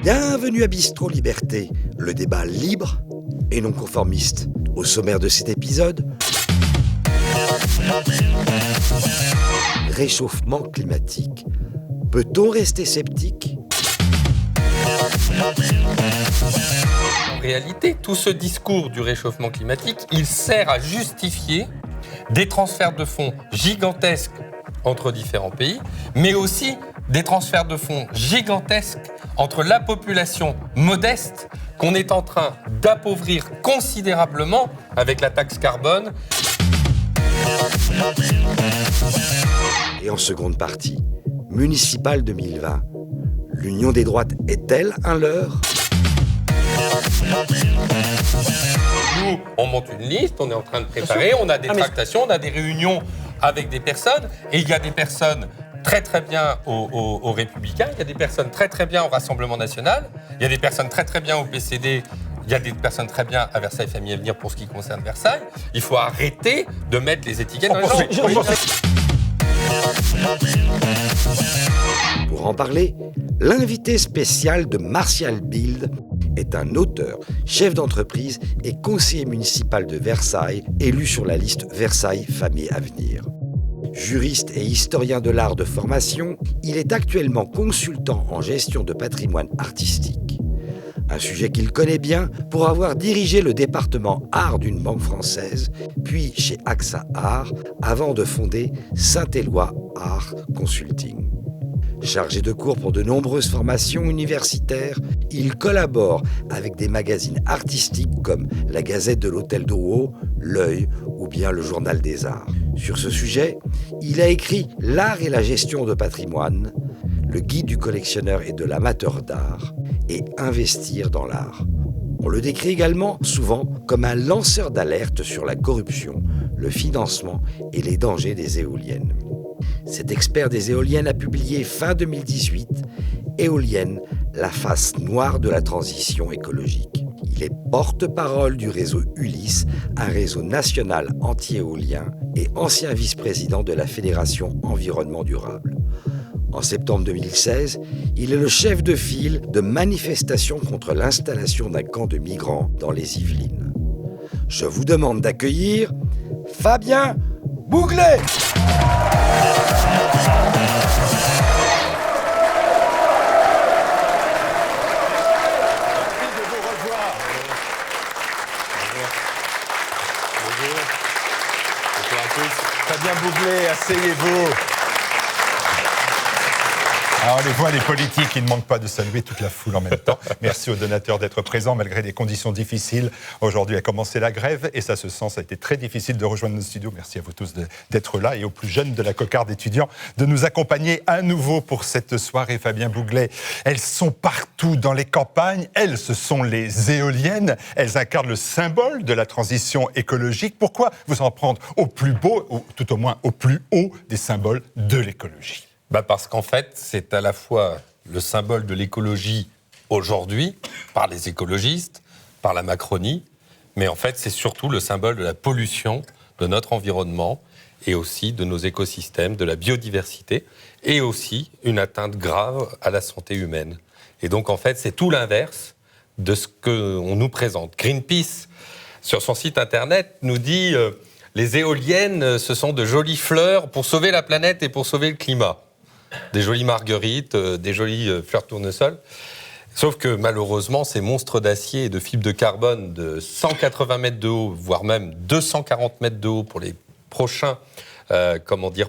Bienvenue à Bistro Liberté, le débat libre et non conformiste. Au sommaire de cet épisode, réchauffement climatique. Peut-on rester sceptique ? En réalité, tout ce discours du réchauffement climatique, il sert à justifier des transferts de fonds gigantesques entre différents pays, mais aussi des transferts de fonds gigantesques entre la population modeste qu'on est en train d'appauvrir considérablement avec la taxe carbone. Et en seconde partie, municipale 2020, l'union des droites est-elle un leurre ? Nous, on monte une liste, on est en train de préparer, on a des tractations, on a des réunions avec des personnes, et il y a des personnes très très bien aux Républicains, il y a des personnes très très bien au Rassemblement National, il y a des personnes très très bien au PCD, il y a des personnes très bien à Versailles Famille et Avenir pour ce qui concerne Versailles. Il faut arrêter de mettre les étiquettes dans les gens. Pour en parler, l'invité spécial de Martial Bild est un auteur, chef d'entreprise et conseiller municipal de Versailles, élu sur la liste Versailles Famille Avenir. Juriste et historien de l'art de formation, il est actuellement consultant en gestion de patrimoine artistique. Un sujet qu'il connaît bien pour avoir dirigé le département art d'une banque française, puis chez AXA Art, avant de fonder Saint-Éloi Art Consulting. Chargé de cours pour de nombreuses formations universitaires, il collabore avec des magazines artistiques comme la Gazette de l'Hôtel Drouot, L'Œil ou bien le Journal des Arts. Sur ce sujet, il a écrit L'art et la gestion de patrimoine, le guide du collectionneur et de l'amateur d'art, et Investir dans l'art. On le décrit également souvent comme un lanceur d'alerte sur la corruption, le financement et les dangers des éoliennes. Cet expert des éoliennes a publié fin 2018 « Éoliennes, la face noire de la transition écologique ». Il est porte-parole du réseau Ulysse, un réseau national anti-éolien, et ancien vice-président de la Fédération Environnement Durable. En septembre 2016, il est le chef de file de manifestations contre l'installation d'un camp de migrants dans les Yvelines. Je vous demande d'accueillir Fabien Bouglet. Fabien Bouglet, asseyez-vous. Alors les voix des politiques, il ne manque pas de saluer toute la foule en même temps. Merci aux donateurs d'être présents malgré des conditions difficiles. Aujourd'hui a commencé la grève et ça se sent, ça a été très difficile de rejoindre nos studios. Merci à vous tous d'être là et aux plus jeunes de la cocarde étudiants de nous accompagner à nouveau pour cette soirée. Fabien Bouglet, elles sont partout dans les campagnes, elles, ce sont les éoliennes, elles incarnent le symbole de la transition écologique. Pourquoi vous en prendre au plus beau, ou tout au moins au plus haut des symboles de l'écologie ? Parce qu'en fait, c'est à la fois le symbole de l'écologie aujourd'hui, par les écologistes, par la Macronie, mais en fait, c'est surtout le symbole de la pollution de notre environnement et aussi de nos écosystèmes, de la biodiversité, et aussi une atteinte grave à la santé humaine. Et donc, en fait, c'est tout l'inverse de ce qu'on nous présente. Greenpeace, sur son site internet, nous dit les éoliennes, ce sont de jolies fleurs pour sauver la planète et pour sauver le climat. Des jolies marguerites, des jolies fleurs tournesol. Sauf que malheureusement, ces monstres d'acier et de fibres de carbone de 180 mètres de haut, voire même 240 mètres de haut pour les prochains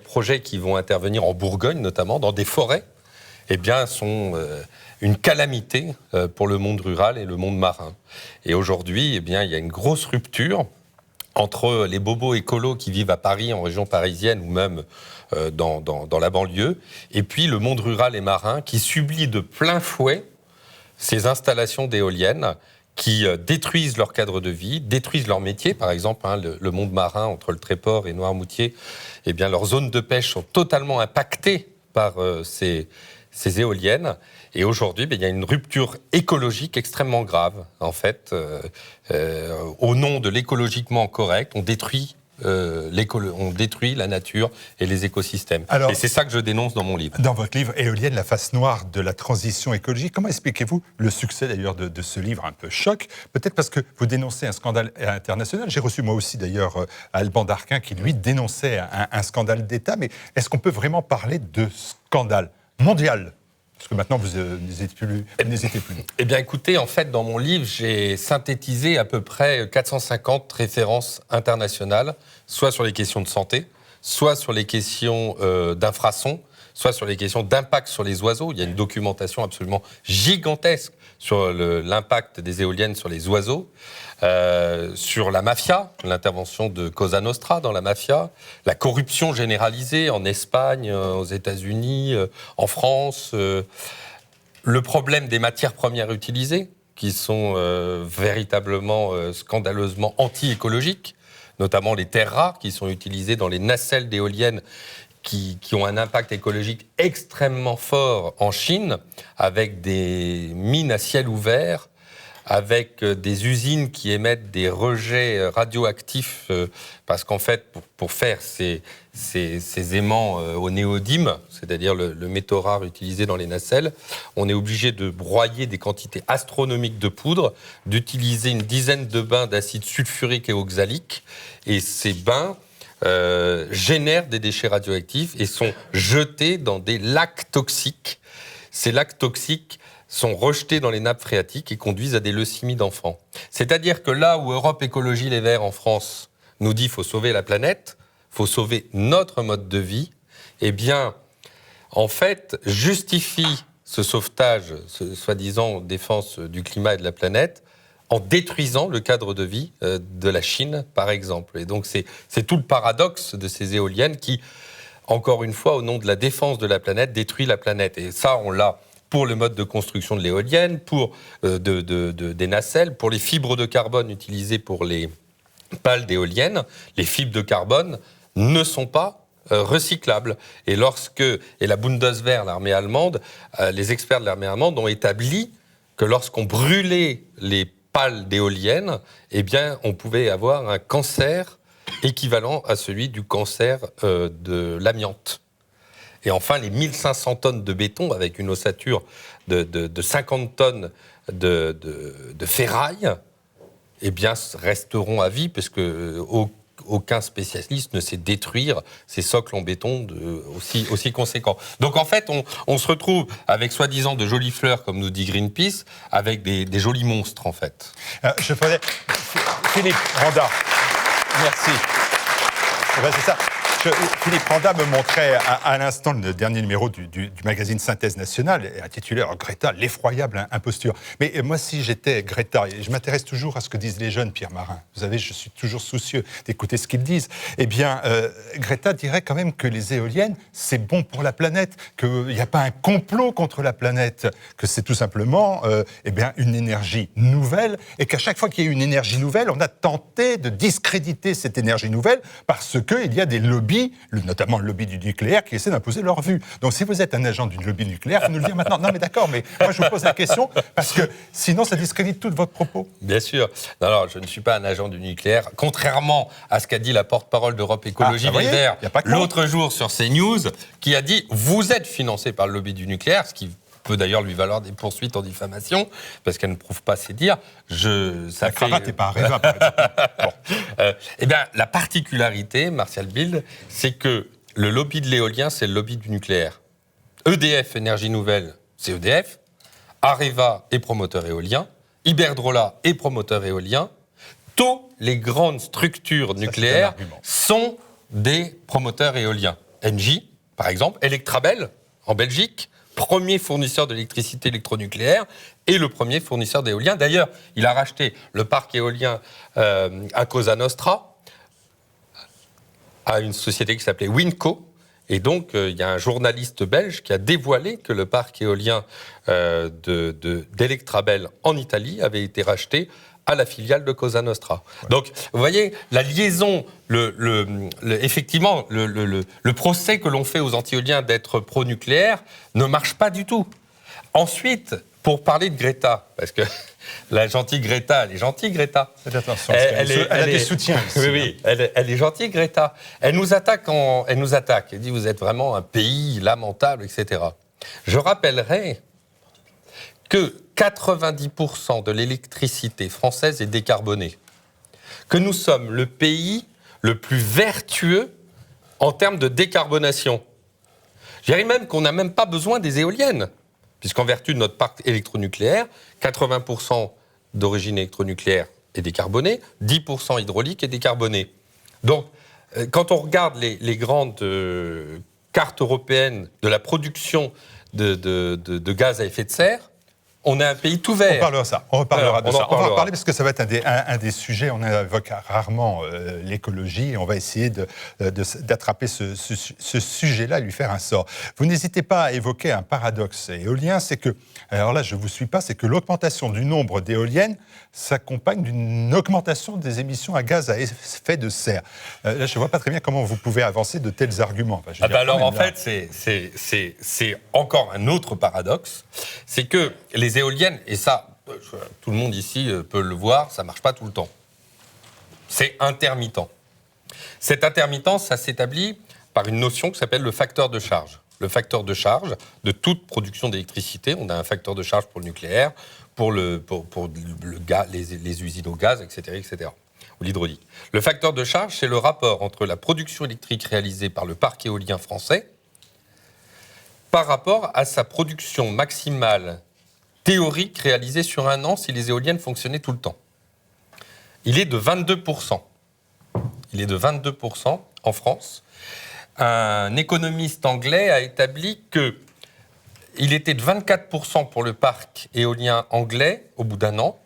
projets qui vont intervenir en Bourgogne, notamment dans des forêts, eh bien, sont une calamité pour le monde rural et le monde marin. Et aujourd'hui, eh bien, il y a une grosse rupture entre les bobos écolos qui vivent à Paris, en région parisienne ou même dans la banlieue, et puis le monde rural et marin qui subit de plein fouet ces installations d'éoliennes qui détruisent leur cadre de vie, détruisent leur métier. Par exemple, le monde marin, entre le Tréport et Noirmoutier, eh bien, leurs zones de pêche sont totalement impactées par ces ces éoliennes. Et aujourd'hui, il y a une rupture écologique extrêmement grave. En fait, au nom de l'écologiquement correct, on détruit la nature et les écosystèmes. Alors, et c'est ça que je dénonce dans mon livre. Dans votre livre, Éolienne, la face noire de la transition écologique, comment expliquez-vous le succès d'ailleurs de ce livre un peu choc? Peut-être parce que vous dénoncez un scandale international. J'ai reçu moi aussi d'ailleurs Alban Darquin qui lui dénonçait un scandale d'État. Mais est-ce qu'on peut vraiment parler de scandale mondial? Parce que maintenant, vous n'hésitez plus. Eh bien, écoutez, en fait, dans mon livre, j'ai synthétisé à peu près 450 références internationales, soit sur les questions de santé, soit sur les questions d'infrasons, soit sur les questions d'impact sur les oiseaux. Il y a une documentation absolument gigantesque sur l'impact des éoliennes sur les oiseaux, sur la mafia, l'intervention de Cosa Nostra dans la mafia, la corruption généralisée en Espagne, aux États-Unis, en France, le problème des matières premières utilisées, qui sont véritablement, scandaleusement anti-écologiques, notamment les terres rares qui sont utilisées dans les nacelles d'éoliennes qui ont un impact écologique extrêmement fort en Chine, avec des mines à ciel ouvert, avec des usines qui émettent des rejets radioactifs, parce qu'en fait, pour faire ces aimants au néodyme, c'est-à-dire le métaux rare utilisé dans les nacelles, on est obligé de broyer des quantités astronomiques de poudre, d'utiliser une dizaine de bains d'acide sulfurique et oxalique, et ces bains génèrent des déchets radioactifs et sont jetés dans des lacs toxiques. Ces lacs toxiques sont rejetés dans les nappes phréatiques et conduisent à des leucémies d'enfants. C'est-à-dire que là où Europe Écologie Les Verts en France nous dit qu'il faut sauver la planète, il faut sauver notre mode de vie, eh bien, en fait, justifie ce sauvetage, ce soi-disant défense du climat et de la planète, en détruisant le cadre de vie de la Chine, par exemple. Et donc, c'est tout le paradoxe de ces éoliennes qui, encore une fois, au nom de la défense de la planète, détruit la planète. Et ça, on l'a pour le mode de construction de l'éolienne, pour des nacelles, pour les fibres de carbone utilisées pour les pales d'éoliennes. Les fibres de carbone ne sont pas recyclables. Et la Bundeswehr, l'armée allemande, les experts de l'armée allemande ont établi que lorsqu'on brûlait les pales d'éoliennes, eh bien, on pouvait avoir un cancer équivalent à celui du cancer de l'amiante. Et enfin, les 1500 tonnes de béton, avec une ossature de 50 tonnes de ferraille, eh bien, resteront à vie, parce que aucun spécialiste ne sait détruire ces socles en béton aussi conséquents. Donc en fait, on se retrouve avec soi-disant de jolies fleurs, comme nous dit Greenpeace, avec des jolis monstres, en fait. Je ferai... Philippe Randa. Merci. Ben, c'est ça. Philippe Randa me montrait à l'instant le dernier numéro du magazine Synthèse Nationale, intitulé Greta, l'effroyable imposture. Mais moi, si j'étais Greta, et je m'intéresse toujours à ce que disent les jeunes, Pierre Marin, vous savez, je suis toujours soucieux d'écouter ce qu'ils disent, eh bien, Greta dirait quand même que les éoliennes, c'est bon pour la planète, qu'il n'y a pas un complot contre la planète, que c'est tout simplement eh bien, une énergie nouvelle, et qu'à chaque fois qu'il y a une énergie nouvelle, on a tenté de discréditer cette énergie nouvelle parce qu'il y a des lobbies, notamment le lobby du nucléaire, qui essaie d'imposer leur vue. Donc si vous êtes un agent d'une lobby nucléaire, vous nous le dire maintenant. Non mais d'accord, mais moi je vous pose la question, parce que sinon ça discrédite tout votre propos. Bien sûr. Non, alors, je ne suis pas un agent du nucléaire, contrairement à ce qu'a dit la porte-parole d'Europe Écologie Les Verts l'autre jour sur CNews, qui a dit « Vous êtes financé par le lobby du nucléaire », ce qui peut d'ailleurs lui valoir des poursuites en diffamation, parce qu'elle ne prouve pas ses dires. La cravate n'est pas Areva, par exemple. Eh bien, la particularité, Martial Bild, c'est que le lobby de l'éolien, c'est le lobby du nucléaire. EDF, Énergie Nouvelle, c'est EDF. Areva est promoteur éolien. Iberdrola est promoteur éolien. Toutes les grandes structures nucléaires sont des promoteurs éoliens. Engie, par exemple, Electrabel, en Belgique, premier fournisseur d'électricité électronucléaire et le premier fournisseur d'éolien. D'ailleurs, il a racheté le parc éolien à Cosa Nostra, à une société qui s'appelait Winco, Et donc, il y a un journaliste belge qui a dévoilé que le parc éolien d'Electrabel en Italie avait été racheté à la filiale de Cosa Nostra. Ouais. Donc, vous voyez, la liaison, effectivement, le procès que l'on fait aux anti-éoliens d'être pro-nucléaire ne marche pas du tout. Ensuite, pour parler de Greta, parce que la gentille Greta, elle est gentille, Greta. Elle a des soutiens ici. Oui, elle est gentille, Greta. Elle nous attaque. Elle dit, vous êtes vraiment un pays lamentable, etc. Je rappellerai que 90% de l'électricité française est décarbonée. Que nous sommes le pays le plus vertueux en termes de décarbonation. Je dirais même qu'on n'a même pas besoin des éoliennes. Puisqu'en vertu de notre parc électronucléaire, 80% d'origine électronucléaire est décarbonée, 10% hydraulique est décarboné. Donc, quand on regarde les grandes cartes européennes de la production de gaz à effet de serre, on a un pays tout vert. On reparlera de ça. On va en parler parce que ça va être un des sujets. On évoque rarement l'écologie et on va essayer d'attraper ce sujet-là, lui faire un sort. Vous n'hésitez pas à évoquer un paradoxe éolien, c'est que, alors là je ne vous suis pas, c'est que l'augmentation du nombre d'éoliennes s'accompagne d'une augmentation des émissions à gaz à effet de serre. Là je ne vois pas très bien comment vous pouvez avancer de tels arguments. Enfin, alors en fait, c'est encore un autre paradoxe, c'est que les éoliennes, et ça, tout le monde ici peut le voir, ça ne marche pas tout le temps. C'est intermittent. Cette intermittence, ça s'établit par une notion qui s'appelle le facteur de charge. Le facteur de charge de toute production d'électricité, on a un facteur de charge pour le nucléaire, pour le gaz, les usines au gaz, etc., ou l'hydraulique. Le facteur de charge, c'est le rapport entre la production électrique réalisée par le parc éolien français par rapport à sa production maximale théorique réalisée sur un an si les éoliennes fonctionnaient tout le temps. Il est de 22%. Il est de 22% en France. Un économiste anglais a établi qu'il était de 24% pour le parc éolien anglais au bout d'un an,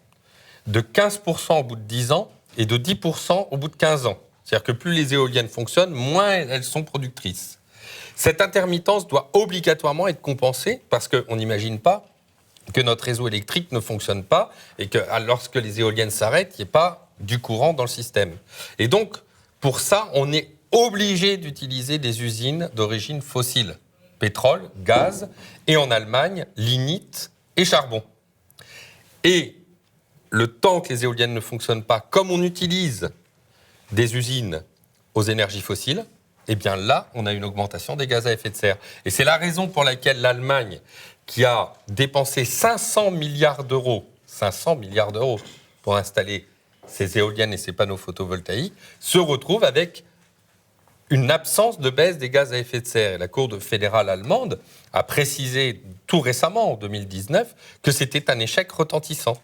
de 15% au bout de 10 ans et de 10% au bout de 15 ans. C'est-à-dire que plus les éoliennes fonctionnent, moins elles sont productrices. Cette intermittence doit obligatoirement être compensée parce qu'on n'imagine pas que notre réseau électrique ne fonctionne pas et que lorsque les éoliennes s'arrêtent, il n'y ait pas du courant dans le système. Et donc, pour ça, on est obligé d'utiliser des usines d'origine fossile. Pétrole, gaz, et en Allemagne, lignite et charbon. Et le temps que les éoliennes ne fonctionnent pas, comme on utilise des usines aux énergies fossiles, eh bien là, on a une augmentation des gaz à effet de serre. Et c'est la raison pour laquelle l'Allemagne, qui a dépensé 500 milliards d'euros pour installer ses éoliennes et ses panneaux photovoltaïques, se retrouve avec une absence de baisse des gaz à effet de serre. Et la Cour fédérale allemande a précisé tout récemment, en 2019, que c'était un échec retentissant.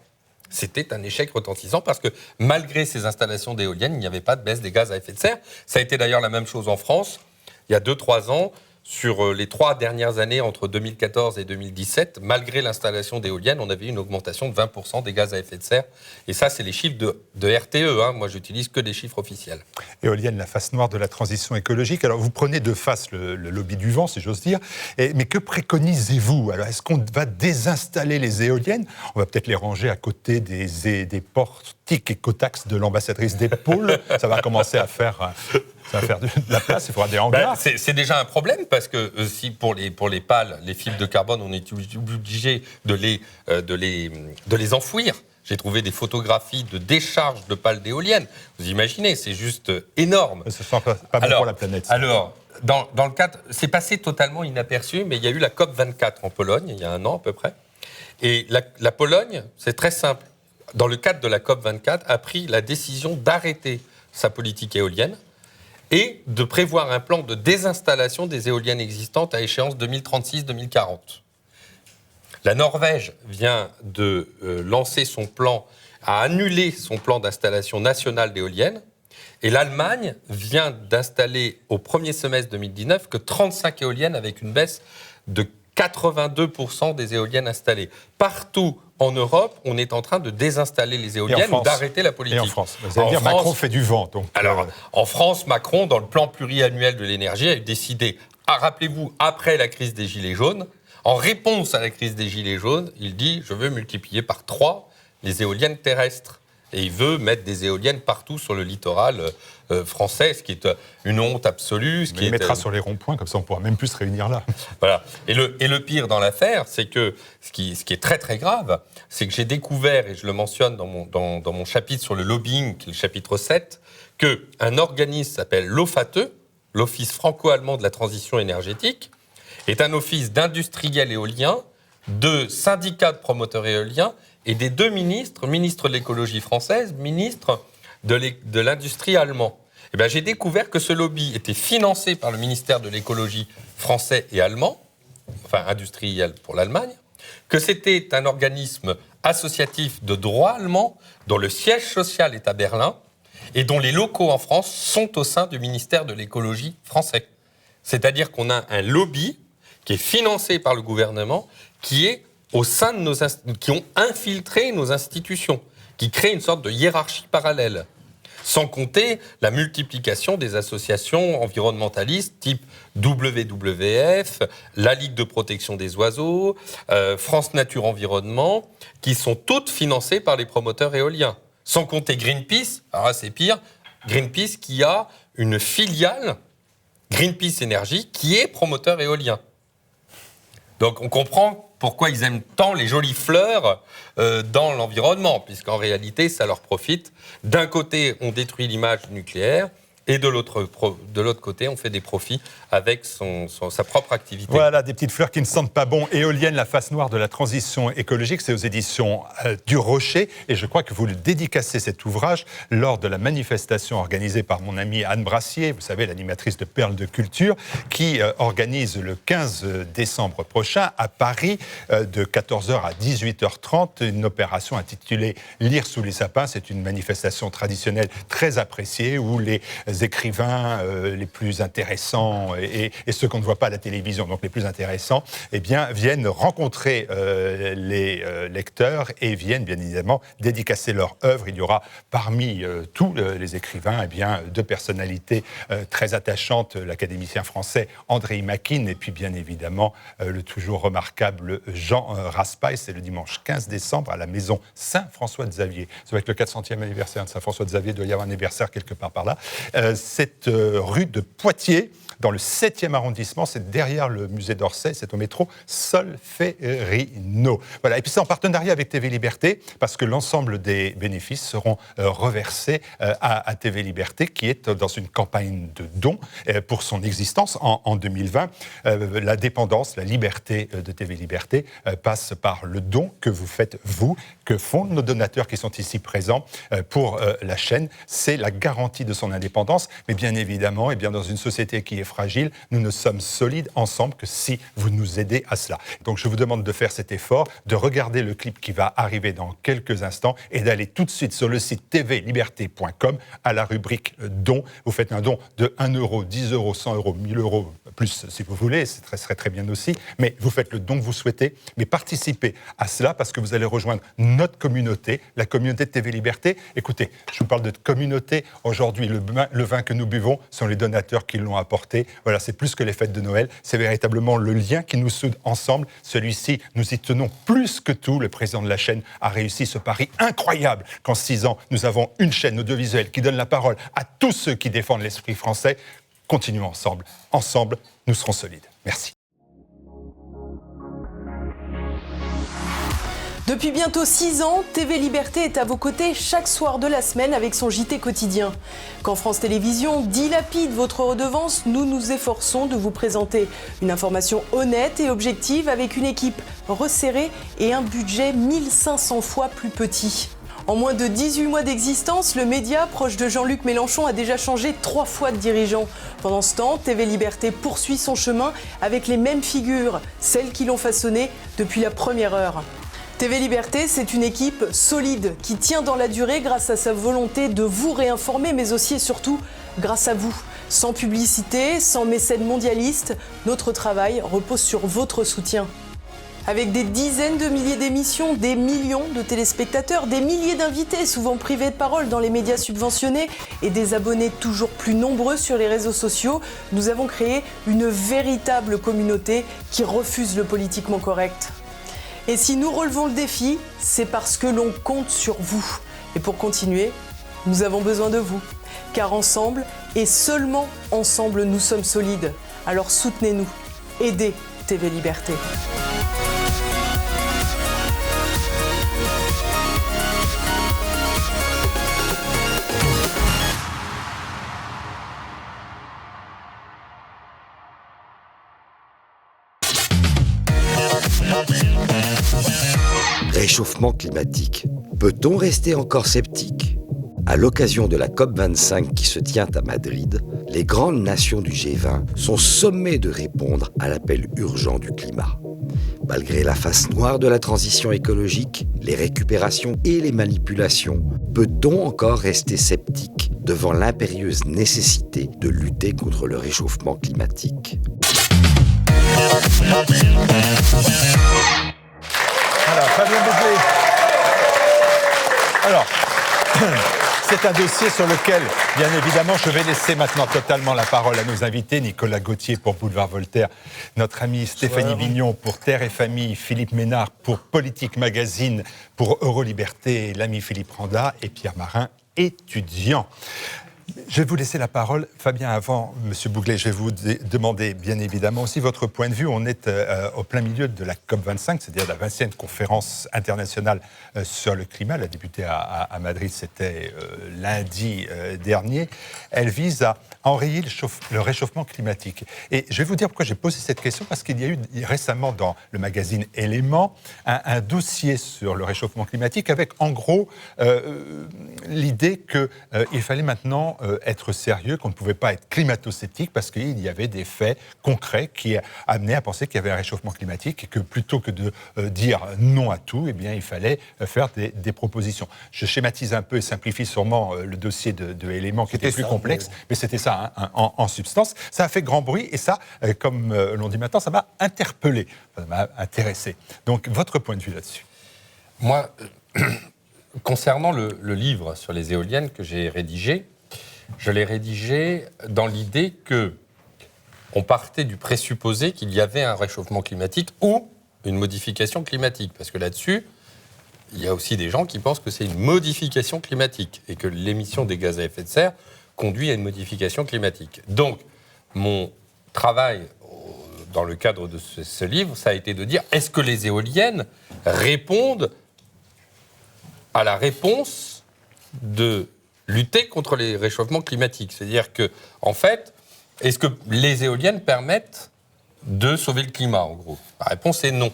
C'était un échec retentissant parce que malgré ces installations d'éoliennes, il n'y avait pas de baisse des gaz à effet de serre. Ça a été d'ailleurs la même chose en France, il y a 2-3 ans. Sur les 3 dernières années, entre 2014 et 2017, malgré l'installation d'éoliennes, on avait une augmentation de 20% des gaz à effet de serre. Et ça, c'est les chiffres de RTE. Moi, j'utilise que des chiffres officiels. Éolienne, la face noire de la transition écologique. Alors, vous prenez de face le lobby du vent, si j'ose dire. Mais que préconisez-vous ? Alors, est-ce qu'on va désinstaller les éoliennes ? On va peut-être les ranger à côté des portiques et cotax de l'ambassadrice des pôles. Ça va commencer à faire... Ça va faire de la place, il faudra des hangars. C'est déjà un problème parce que si pour les pales, les fibres de carbone, on est obligé de les enfouir. J'ai trouvé des photographies de décharges de pales d'éoliennes. Vous imaginez, c'est juste énorme. Ce ne sera pas bon pour la planète. Alors, dans le cadre, c'est passé totalement inaperçu, mais il y a eu la COP24 en Pologne, il y a 1 an à peu près. Et la Pologne, c'est très simple. Dans le cadre de la COP24, a pris la décision d'arrêter sa politique éolienne et de prévoir un plan de désinstallation des éoliennes existantes à échéance 2036-2040. La Norvège vient de lancer son plan, a annulé son plan d'installation nationale d'éoliennes, et l'Allemagne vient d'installer au premier semestre 2019 que 35 éoliennes avec une baisse de 82% des éoliennes installées. Partout en Europe, on est en train de désinstaller les éoliennes ou d'arrêter la politique. Et en France, vous allez dire Macron fait du vent. Donc alors, en France, Macron, dans le plan pluriannuel de l'énergie, a décidé rappelez-vous, après la crise des Gilets jaunes, en réponse à la crise des Gilets jaunes, il dit « je veux multiplier par 3 les éoliennes terrestres ». Et il veut mettre des éoliennes partout sur le littoral français, ce qui est une honte absolue. Il les mettra sur les ronds-points, comme ça on ne pourra même plus se réunir là. Voilà. Et le pire dans l'affaire, c'est que ce qui est très très grave, c'est que j'ai découvert, et je le mentionne dans mon chapitre sur le lobbying, qui est le chapitre 7, qu'un organisme s'appelle l'OFATE, l'Office franco-allemand de la transition énergétique, est un office d'industriels éoliens, de syndicats de promoteurs éoliens, et des 2 ministres de l'écologie française, ministre de l'industrie allemand. Eh bien, j'ai découvert que ce lobby était financé par le ministère de l'écologie français et allemand, enfin industriel pour l'Allemagne, que c'était un organisme associatif de droit allemand dont le siège social est à Berlin et dont les locaux en France sont au sein du ministère de l'écologie français. C'est-à-dire qu'on a un lobby qui est financé par le gouvernement, qui est au sein de qui ont infiltré nos institutions, qui créent une sorte de hiérarchie parallèle. Sans compter la multiplication des associations environnementalistes type WWF, la Ligue de protection des oiseaux, France Nature Environnement, qui sont toutes financées par les promoteurs éoliens. Sans compter Greenpeace, alors là c'est pire, Greenpeace qui a une filiale, Greenpeace Énergie, qui est promoteur éolien. Donc on comprend pourquoi ils aiment tant les jolies fleurs dans l'environnement, puisqu'en réalité, ça leur profite. D'un côté, on détruit l'image nucléaire, et de l'autre côté, on fait des profits avec sa propre activité. Voilà, des petites fleurs qui ne sentent pas bon. Éolienne, la face noire de la transition écologique, c'est aux éditions du Rocher. Et je crois que vous le dédicacez cet ouvrage lors de la manifestation organisée par mon amie Anne Brassier, vous savez, l'animatrice de Perles de Culture, qui organise le 15 décembre prochain à Paris, de 14h à 18h30, une opération intitulée « Lire sous les sapins ». C'est une manifestation traditionnelle très appréciée où les écrivains les plus intéressants et ceux qu'on ne voit pas à la télévision, donc les plus intéressants, eh bien, viennent rencontrer les lecteurs et viennent bien évidemment dédicacer leur œuvre. Il y aura parmi tous les écrivains eh bien, 2 personnalités très attachantes, l'académicien français André Makin et puis bien évidemment le toujours remarquable Jean Raspail. C'est le dimanche 15 décembre à la maison Saint-François-de-Xavier. Ça va être le 400e anniversaire de Saint-François-de-Xavier, il doit y avoir un anniversaire quelque part par là. Cette rue de Poitiers, dans le 7e arrondissement, c'est derrière le musée d'Orsay, c'est au métro Solferino. Voilà. Et puis c'est en partenariat avec TV Liberté, parce que l'ensemble des bénéfices seront reversés à TV Liberté, qui est dans une campagne de dons pour son existence en 2020. La dépendance, la liberté de TV Liberté passe par le don que vous faites, vous, que font nos donateurs qui sont ici présents pour la chaîne. C'est la garantie de son indépendance, mais bien évidemment, et bien dans une société qui est fragile, nous ne sommes solides ensemble que si vous nous aidez à cela. Donc je vous demande de faire cet effort, de regarder le clip qui va arriver dans quelques instants et d'aller tout de suite sur le site tvliberté.com à la rubrique dons. Vous faites un don de 1 euro, 10 euros, 100 euros, 1000 euros, plus si vous voulez, ce serait très bien aussi, mais vous faites le don que vous souhaitez, mais participez à cela parce que vous allez rejoindre notre communauté, la communauté de TV Liberté. Écoutez, je vous parle de communauté. Aujourd'hui, le vin que nous buvons sont les donateurs qui l'ont apporté. Voilà, c'est plus que les fêtes de Noël, c'est véritablement le lien qui nous soude ensemble. Celui-ci, nous y tenons plus que tout. Le président de la chaîne a réussi ce pari incroyable qu'en 6 ans, nous avons une chaîne audiovisuelle qui donne la parole à tous ceux qui défendent l'esprit français. Continuons ensemble. Ensemble, nous serons solides. Merci. Depuis bientôt 6 ans, TV Liberté est à vos côtés chaque soir de la semaine avec son JT quotidien. Quand France Télévisions dilapide votre redevance, nous nous efforçons de vous présenter une information honnête et objective avec une équipe resserrée et un budget 1500 fois plus petit. En moins de 18 mois d'existence, le média, proche de Jean-Luc Mélenchon, a déjà changé 3 fois de dirigeant. Pendant ce temps, TV Liberté poursuit son chemin avec les mêmes figures, celles qui l'ont façonné depuis la première heure. TV Liberté, c'est une équipe solide qui tient dans la durée grâce à sa volonté de vous réinformer, mais aussi et surtout grâce à vous. Sans publicité, sans mécène mondialiste, notre travail repose sur votre soutien. Avec des dizaines de milliers d'émissions, des millions de téléspectateurs, des milliers d'invités, souvent privés de parole dans les médias subventionnés et des abonnés toujours plus nombreux sur les réseaux sociaux, nous avons créé une véritable communauté qui refuse le politiquement correct. Et si nous relevons le défi, c'est parce que l'on compte sur vous. Et pour continuer, nous avons besoin de vous. Car ensemble, et seulement ensemble, nous sommes solides. Alors soutenez-nous. Aidez TV Liberté. Réchauffement climatique. Peut-on rester encore sceptique ? À l'occasion de la COP25 qui se tient à Madrid, les grandes nations du G20 sont sommées de répondre à l'appel urgent du climat. Malgré la face noire de la transition écologique, les récupérations et les manipulations, peut-on encore rester sceptique devant l'impérieuse nécessité de lutter contre le réchauffement climatique ? Alors, Fabien Bouglé. Alors, c'est un dossier sur lequel, bien évidemment, je vais laisser maintenant totalement la parole à nos invités. Nicolas Gauthier pour Boulevard Voltaire, notre amie Stéphanie Bignon pour Terre et Famille, Philippe Ménard pour Politique Magazine, pour Euroliberté, l'ami Philippe Randa et Pierre Marin, étudiant. Je vais vous laisser la parole. Fabien, avant, Monsieur Bouglé, je vais vous demander bien évidemment aussi votre point de vue. On est au plein milieu de la COP25, c'est-à-dire la 20e conférence internationale sur le climat. Elle a débuté à Madrid, c'était lundi dernier. Elle vise à enrayer le réchauffement climatique. Et je vais vous dire pourquoi j'ai posé cette question, parce qu'il y a eu récemment dans le magazine Éléments un dossier sur le réchauffement climatique avec en gros l'idée qu'il fallait maintenant être sérieux, qu'on ne pouvait pas être climato-sceptique parce qu'il y avait des faits concrets qui amenaient à penser qu'il y avait un réchauffement climatique et que plutôt que de dire non à tout, eh bien, il fallait faire des propositions. Je schématise un peu et simplifie sûrement le dossier de Éléments qui était plus complexe, mais c'était ça en substance. Ça a fait grand bruit et ça, comme l'on dit maintenant, ça m'a interpellé, ça m'a intéressé. Donc, votre point de vue là-dessus ? Moi, concernant le livre sur les éoliennes que j'ai rédigé, je l'ai rédigé dans l'idée qu'on partait du présupposé qu'il y avait un réchauffement climatique ou une modification climatique. Parce que là-dessus, il y a aussi des gens qui pensent que c'est une modification climatique et que l'émission des gaz à effet de serre conduit à une modification climatique. Donc, mon travail dans le cadre de ce livre, ça a été de dire, est-ce que les éoliennes répondent à la réponse de lutter contre les réchauffements climatiques. C'est-à-dire que, en fait, est-ce que les éoliennes permettent de sauver le climat, en gros ? La réponse est non.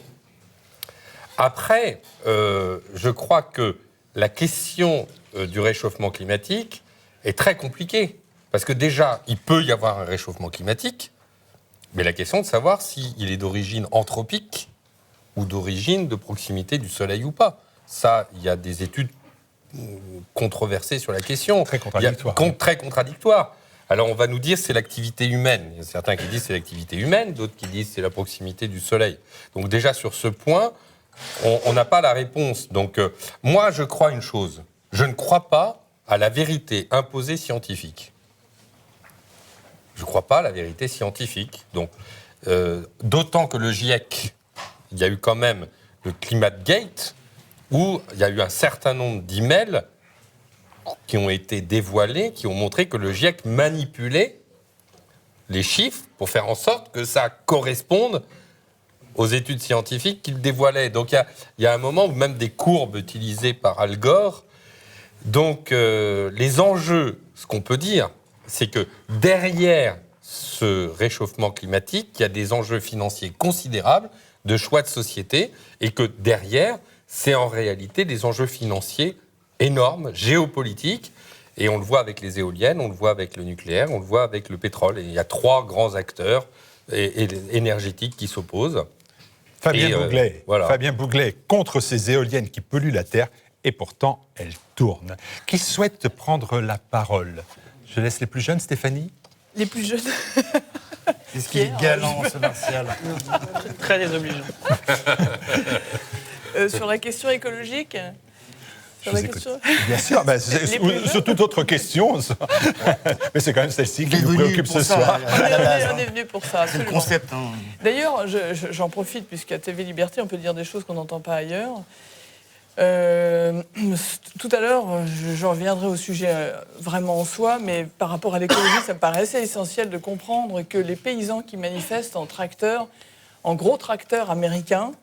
Après, je crois que la question du réchauffement climatique est très compliquée. Parce que déjà, il peut y avoir un réchauffement climatique, mais la question de savoir s'il est d'origine anthropique ou d'origine de proximité du Soleil ou pas. Ça, il y a des études controversées sur la question. Très contradictoire. Très contradictoire. Alors on va nous dire c'est l'activité humaine. Il y a certains qui disent c'est l'activité humaine, d'autres qui disent c'est la proximité du Soleil. Donc déjà sur ce point, on n'a pas la réponse. Donc moi je crois une chose, je ne crois pas à la vérité imposée scientifique. Je ne crois pas à la vérité scientifique. Donc d'autant que le GIEC, il y a eu quand même le Climate Gate, où il y a eu un certain nombre d'emails qui ont été dévoilés, qui ont montré que le GIEC manipulait les chiffres pour faire en sorte que ça corresponde aux études scientifiques qu'il dévoilait. Donc il y a un moment où même des courbes utilisées par Al Gore. Donc les enjeux, ce qu'on peut dire, c'est que derrière ce réchauffement climatique, il y a des enjeux financiers considérables, de choix de société, et que derrière, c'est en réalité des enjeux financiers énormes, géopolitiques, et on le voit avec les éoliennes, on le voit avec le nucléaire, on le voit avec le pétrole, et il y a trois grands acteurs énergétiques qui s'opposent. Fabien Bouglé, contre ces éoliennes qui polluent la Terre, et pourtant elles tournent. Qui souhaite prendre la parole ? Je laisse les plus jeunes, Stéphanie ? Les plus jeunes. Est-ce qu'il est galant, ce Martial? Très désobligeant. Sur la question écologique, Bien sûr, sur toute autre question. Mais c'est quand même celle-ci qui nous préoccupe ce soir. On est venu pour ça. C'est le concept. D'ailleurs, j'en profite, puisqu'à TV Liberté, on peut dire des choses qu'on n'entend pas ailleurs. Tout à l'heure, j'en reviendrai au sujet vraiment en soi, mais par rapport à l'écologie, ça me paraît assez essentiel de comprendre que les paysans qui manifestent en tracteurs, en gros tracteurs américains,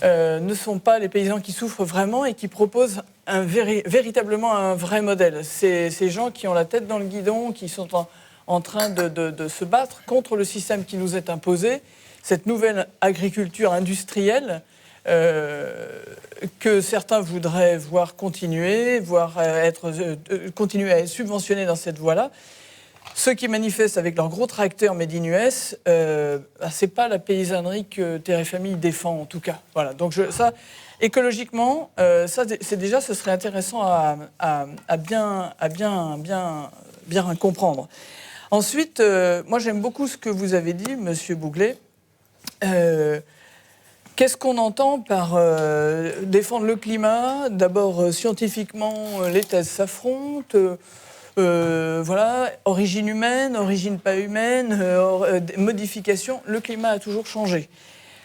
ne sont pas les paysans qui souffrent vraiment et qui proposent véritablement un vrai modèle. C'est ces gens qui ont la tête dans le guidon, qui sont en train de se battre contre le système qui nous est imposé, cette nouvelle agriculture industrielle que certains voudraient voir continuer, continuer à être subventionnés dans cette voie-là. Ceux qui manifestent avec leurs gros tracteurs Made in US, c'est pas la paysannerie que Terre et Famille défend en tout cas. Voilà. Donc ça, écologiquement, ce serait intéressant à bien comprendre. Ensuite, moi j'aime beaucoup ce que vous avez dit, Monsieur Bouglet. Qu'est-ce qu'on entend par défendre le climat? D'abord, scientifiquement, les thèses s'affrontent. Origine humaine, origine pas humaine, modification. Le climat a toujours changé.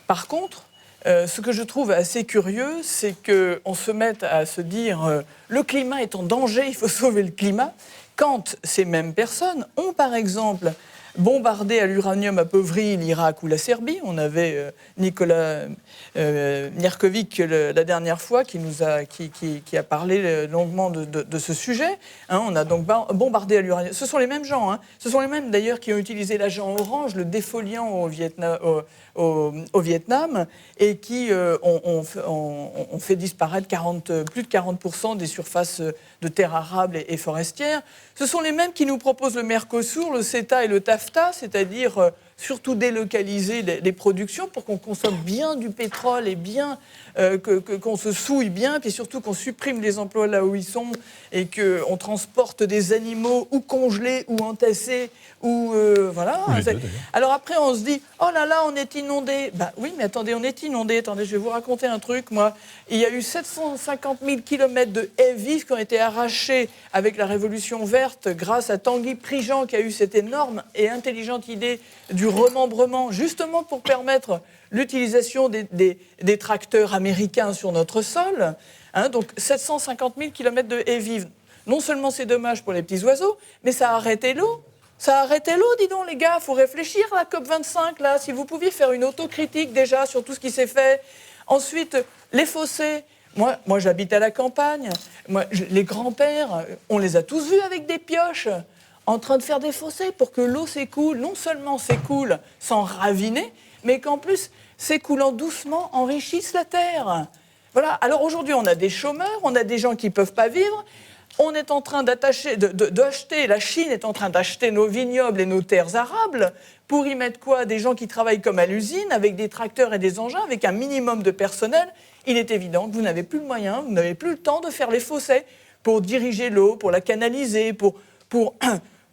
Par contre, ce que je trouve assez curieux, c'est qu'on se mette à se dire le climat est en danger, il faut sauver le climat, quand ces mêmes personnes ont, par exemple, bombardé à l'uranium appauvri l'Irak ou la Serbie. On avait Nicolas Mierkovic la dernière fois qui a parlé longuement de ce sujet. On a donc bombardé à l'uranium. Ce sont les mêmes gens. Ce sont les mêmes d'ailleurs qui ont utilisé l'agent orange, le défoliant au Vietnam, et qui ont fait disparaître plus de 40% des surfaces de terres arables et forestières. Ce sont les mêmes qui nous proposent le Mercosur, le CETA et le TAFTA, c'est-à-dire surtout délocaliser les productions pour qu'on consomme bien du pétrole et bien qu'on se souille bien, puis surtout qu'on supprime les emplois là où ils sont et qu'on transporte des animaux ou congelés ou entassés ou voilà. Alors après on se dit oh là là on est inondé. Ben oui mais attendez on est inondé. Attendez je vais vous raconter un truc moi. Il y a eu 750 000 kilomètres de haies vives qui ont été arrachées avec la Révolution verte grâce à Tanguy Prigent qui a eu cette énorme et intelligente idée du remembrement justement pour permettre l'utilisation des tracteurs américains sur notre sol. Donc 750 000 kilomètres de haies vives. Non seulement c'est dommage pour les petits oiseaux, mais ça a arrêté l'eau. Ça a arrêté l'eau, dis donc les gars. Il faut réfléchir à la COP25, là. Si vous pouviez faire une autocritique déjà sur tout ce qui s'est fait. Ensuite, les fossés. Moi j'habite à la campagne. Les grands-pères, on les a tous vus avec des pioches en train de faire des fossés pour que l'eau s'écoule. Non seulement s'écoule sans raviner, mais qu'en plus, s'écoulant doucement, enrichissent la terre. Voilà. Alors aujourd'hui, on a des chômeurs, on a des gens qui ne peuvent pas vivre. On est en train d'acheter, la Chine est en train d'acheter nos vignobles et nos terres arables pour y mettre quoi? Des gens qui travaillent comme à l'usine, avec des tracteurs et des engins, avec un minimum de personnel. Il est évident que vous n'avez plus le moyen, vous n'avez plus le temps de faire les fossés pour diriger l'eau, pour la canaliser, pour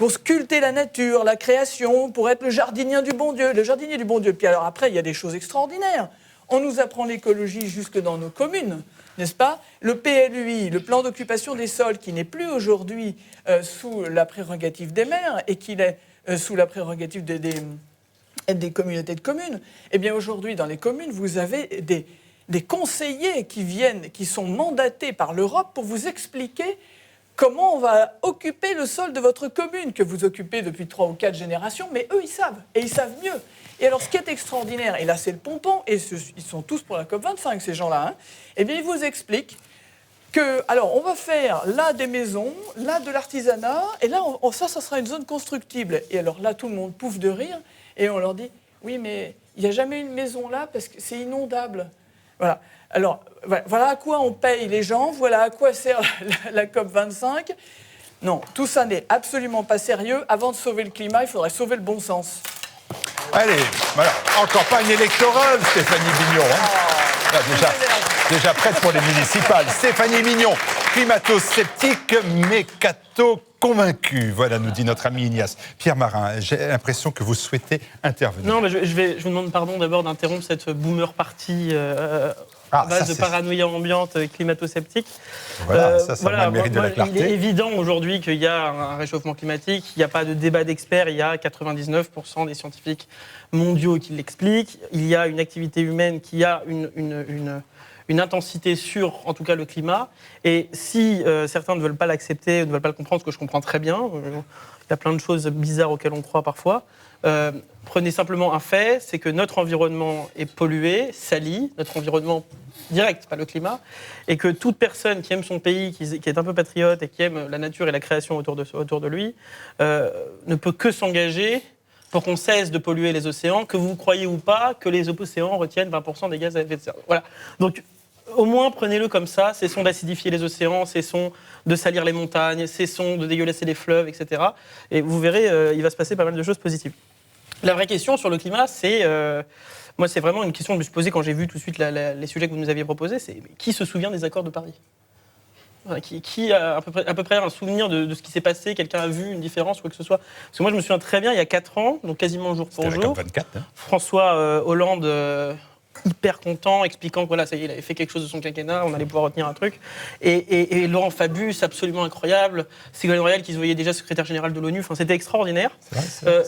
sculpter la nature, la création, pour être le jardinier du bon Dieu. Puis alors après, il y a des choses extraordinaires. On nous apprend l'écologie jusque dans nos communes, n'est-ce pas? Le PLUI, le plan d'occupation des sols, qui n'est plus aujourd'hui sous la prérogative des maires et qui est sous la prérogative des communautés de communes. Eh bien aujourd'hui, dans les communes, vous avez des conseillers qui sont mandatés par l'Europe pour vous expliquer comment on va occuper le sol de votre commune, que vous occupez depuis 3 ou 4 générations, mais eux, ils savent, et ils savent mieux. Et alors, ce qui est extraordinaire, et là, c'est le pompon, et ils sont tous pour la COP25, ces gens-là, eh bien, ils vous expliquent que, alors, on va faire là des maisons, là de l'artisanat, et là, ça sera une zone constructible. Et alors là, tout le monde pouffe de rire, et on leur dit, oui, mais il n'y a jamais une maison là, parce que c'est inondable. Voilà. Alors, voilà à quoi on paye les gens, voilà à quoi sert la COP25. Non, tout ça n'est absolument pas sérieux. Avant de sauver le climat, il faudrait sauver le bon sens. Allez, voilà, encore pas une électorale, Stéphanie Bignon. Déjà. Déjà prête pour les municipales. Stéphanie Mignon, climato-sceptique, mais catho-convaincue. Voilà, nous dit notre ami Ignace. Pierre Marin, j'ai l'impression que vous souhaitez intervenir. Non, mais je vous demande pardon d'abord d'interrompre cette boomer party à base de paranoïa ambiante climato-sceptique. Voilà, ça a le mérite de la clarté. Il est évident aujourd'hui qu'il y a un réchauffement climatique, il n'y a pas de débat d'experts, il y a 99% des scientifiques mondiaux qui l'expliquent, il y a une activité humaine qui a une intensité sur, en tout cas, le climat. Et si certains ne veulent pas l'accepter, ne veulent pas le comprendre, ce que je comprends très bien, il y a plein de choses bizarres auxquelles on croit parfois, prenez simplement un fait, c'est que notre environnement est pollué, sali, notre environnement direct, pas le climat, et que toute personne qui aime son pays, qui est un peu patriote et qui aime la nature et la création autour de lui, ne peut que s'engager pour qu'on cesse de polluer les océans, que vous croyez ou pas que les océans retiennent 20% des gaz à effet de serre. Voilà. Donc, au moins, prenez-le comme ça. Cessons d'acidifier les océans, cessons de salir les montagnes, cessons de dégueulasser les fleuves, etc. Et vous verrez, il va se passer pas mal de choses positives. La vraie question sur le climat, c'est... moi, c'est vraiment une question que je me suis posée quand j'ai vu tout de suite les sujets que vous nous aviez proposés. C'est qui se souvient des accords de Paris ? Qui a à peu près un souvenir de ce qui s'est passé ? Quelqu'un a vu une différence ou quoi que ce soit ? Parce que moi, je me souviens très bien, il y a 4 ans, donc quasiment jour pour jour, COP24, hein. François Hollande, hyper content, expliquant que voilà, ça y est, il avait fait quelque chose de son quinquennat, on allait pouvoir retenir un truc. Et Laurent Fabius, absolument incroyable. Ségolène Royal, qui se voyait déjà secrétaire général de l'ONU, enfin, c'était extraordinaire.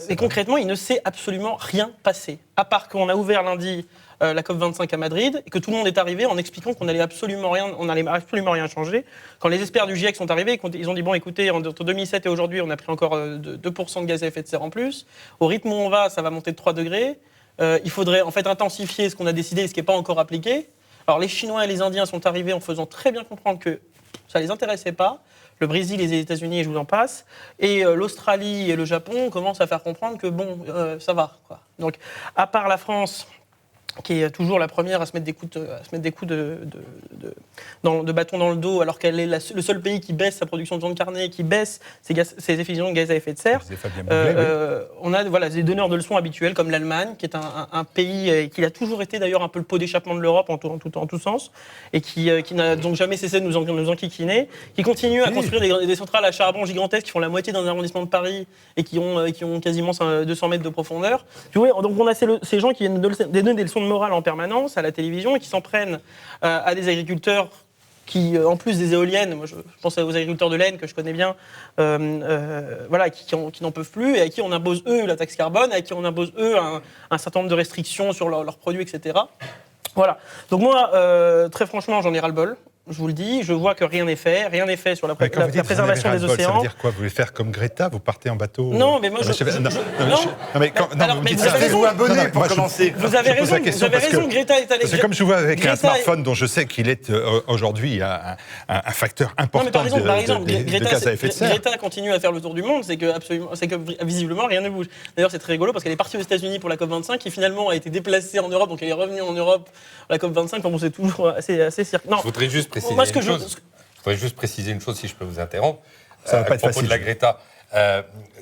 Et concrètement, il ne s'est absolument rien passé. À part qu'on a ouvert lundi la COP25 à Madrid, et que tout le monde est arrivé en expliquant qu'on allait absolument rien changer. Quand les experts du GIEC sont arrivés, ils ont dit, bon, écoutez, entre 2007 et aujourd'hui, on a pris encore 2% de gaz à effet de serre en plus. Au rythme où on va, ça va monter de 3 degrés. Il faudrait en fait intensifier ce qu'on a décidé et ce qui n'est pas encore appliqué. Alors les Chinois et les Indiens sont arrivés en faisant très bien comprendre que ça ne les intéressait pas. Le Brésil et les États-Unis, je vous en passe. Et l'Australie et le Japon commencent à faire comprendre que bon, ça va, quoi. Donc, à part la France, qui est toujours la première à se mettre des coups de bâton dans le dos, alors qu'elle est le seul pays qui baisse sa production de viande carnée, qui baisse ses émissions de gaz à effet de serre. On a des donneurs de leçons habituels, comme l'Allemagne, qui est un pays qui a toujours été d'ailleurs un peu le pot d'échappement de l'Europe en tout sens, et qui n'a donc jamais cessé de nous enquiquiner, qui continue à construire des centrales à charbon gigantesques qui font la moitié d'un arrondissement de Paris et qui ont quasiment 200 mètres de profondeur. Donc on a ces gens qui viennent donner des leçons de morale en permanence à la télévision et qui s'en prennent à des agriculteurs qui, en plus des éoliennes, moi je pense aux agriculteurs de laine que je connais bien, qui n'en peuvent plus et à qui on impose eux la taxe carbone, et à qui on impose eux un certain nombre de restrictions sur leurs produits, etc. Voilà. Donc moi, très franchement, j'en ai ras-le-bol. Je vous le dis, je vois que rien n'est fait sur la préservation des océans. Ça veut dire quoi ? Vous voulez faire comme Greta ? Vous partez en bateau ? Non, mais moi vous abonner pour commencer. Vous avez raison, Greta est allée. C'est comme je vois avec un smartphone dont je sais qu'il est aujourd'hui un facteur important de gaz à effet de serre. Greta continue à faire le tour du monde, c'est que visiblement rien ne bouge. D'ailleurs, c'est très rigolo parce qu'elle est partie aux États-Unis pour la COP25 qui finalement a été déplacée en Europe, donc elle est revenue en Europe à la COP25. Bon, c'est toujours assez cirque. Je voudrais juste préciser une chose, si je peux vous interrompre. Ça va pas être à propos facile. De la Greta.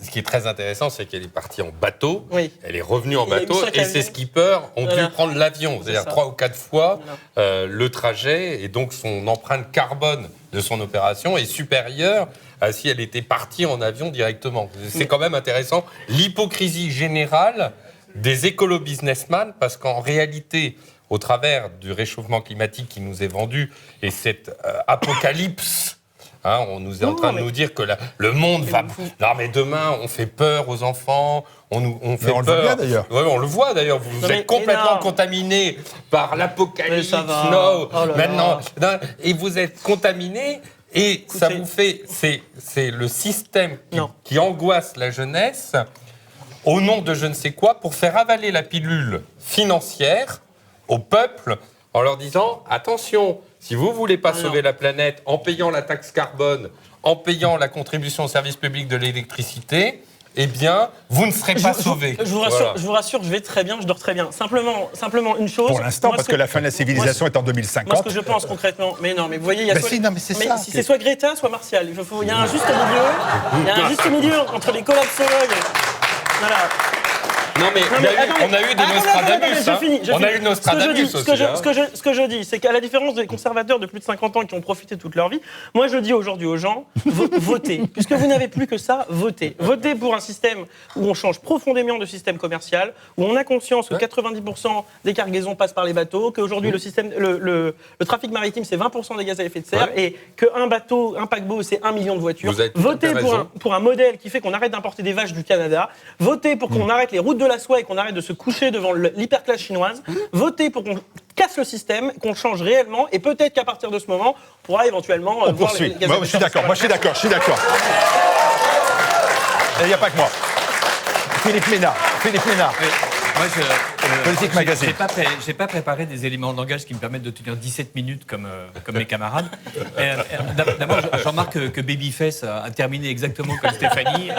Ce qui est très intéressant, c'est qu'elle est partie en bateau, elle est revenue en bateau, et ses skippers ont dû prendre l'avion. C'est-à-dire 3 ou 4 fois le trajet, et donc son empreinte carbone de son opération est supérieure à si elle était partie en avion directement. C'est quand même intéressant. L'hypocrisie générale des écolo-businessmen, parce qu'en réalité, au travers du réchauffement climatique qui nous est vendu et cette apocalypse, on nous est en train de nous dire que le monde va... Non, mais demain, on fait peur aux enfants, on fait peur... On le voit bien, d'ailleurs. Oui, on le voit, d'ailleurs. Vous êtes complètement contaminés par l'apocalypse. Maintenant, et vous êtes contaminés, et ça vous fait... C'est le système qui angoisse la jeunesse au nom de je ne sais quoi pour faire avaler la pilule financière au peuple en leur disant attention, si vous ne voulez pas sauver la planète en payant la taxe carbone, en payant la contribution au service public de l'électricité, eh bien, vous ne serez pas sauvés. Je vous rassure, je vais très bien, je dors très bien. Simplement une chose... Pour l'instant, parce que la fin de la civilisation est en 2050. Moi, ce que je pense concrètement... Mais non, mais vous voyez, il y a c'est soit Greta, soit Martial. Il y a un juste milieu. Il y a un juste milieu entre les collapsologues. Voilà. Non, mais on a eu des Nostradamus. On a eu Nostradamus aussi. Ce que je dis, c'est qu'à la différence des conservateurs de plus de 50 ans qui ont profité toute leur vie, moi je dis aujourd'hui aux gens, votez. Puisque vous n'avez plus que ça, votez. Votez pour un système où on change profondément de système commercial, où on a conscience que 90% des cargaisons passent par les bateaux, qu'aujourd'hui le trafic maritime c'est 20% des gaz à effet de serre, et qu'un bateau, un paquebot c'est 1 million de voitures. Votez pour un modèle qui fait qu'on arrête d'importer des vaches du Canada. Votez pour qu'on arrête les routes de la soie et qu'on arrête de se coucher devant l'hyperclasse chinoise. Votez pour qu'on casse le système, qu'on change réellement, et peut-être qu'à partir de ce moment, on pourra éventuellement on voir poursuit. les gaz à effet de serre. Moi, je suis d'accord. Il n'y a pas que moi. Philippe Ménard. Oui. Moi, Politique Magazine. J'ai pas préparé des éléments de langage qui me permettent de tenir 17 minutes comme mes camarades. D'abord, je remarque que Babyface a terminé exactement comme Stéphanie.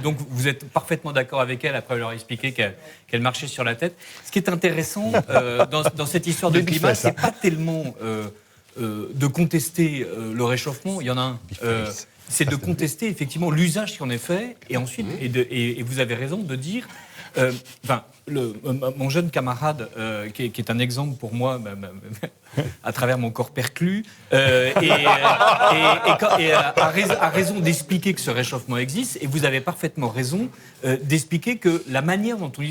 Donc, vous êtes parfaitement d'accord avec elle après leur expliquer qu'elle marchait sur la tête. Ce qui est intéressant dans cette histoire de climat, c'est pas tellement de contester le réchauffement. Il y en a un. C'est de contester effectivement l'usage qui en est fait, et ensuite, et vous avez raison de dire. Mon jeune camarade, qui est un exemple pour moi, à travers mon corps perclus, a raison d'expliquer que ce réchauffement existe, et vous avez parfaitement raison d'expliquer que la manière dont on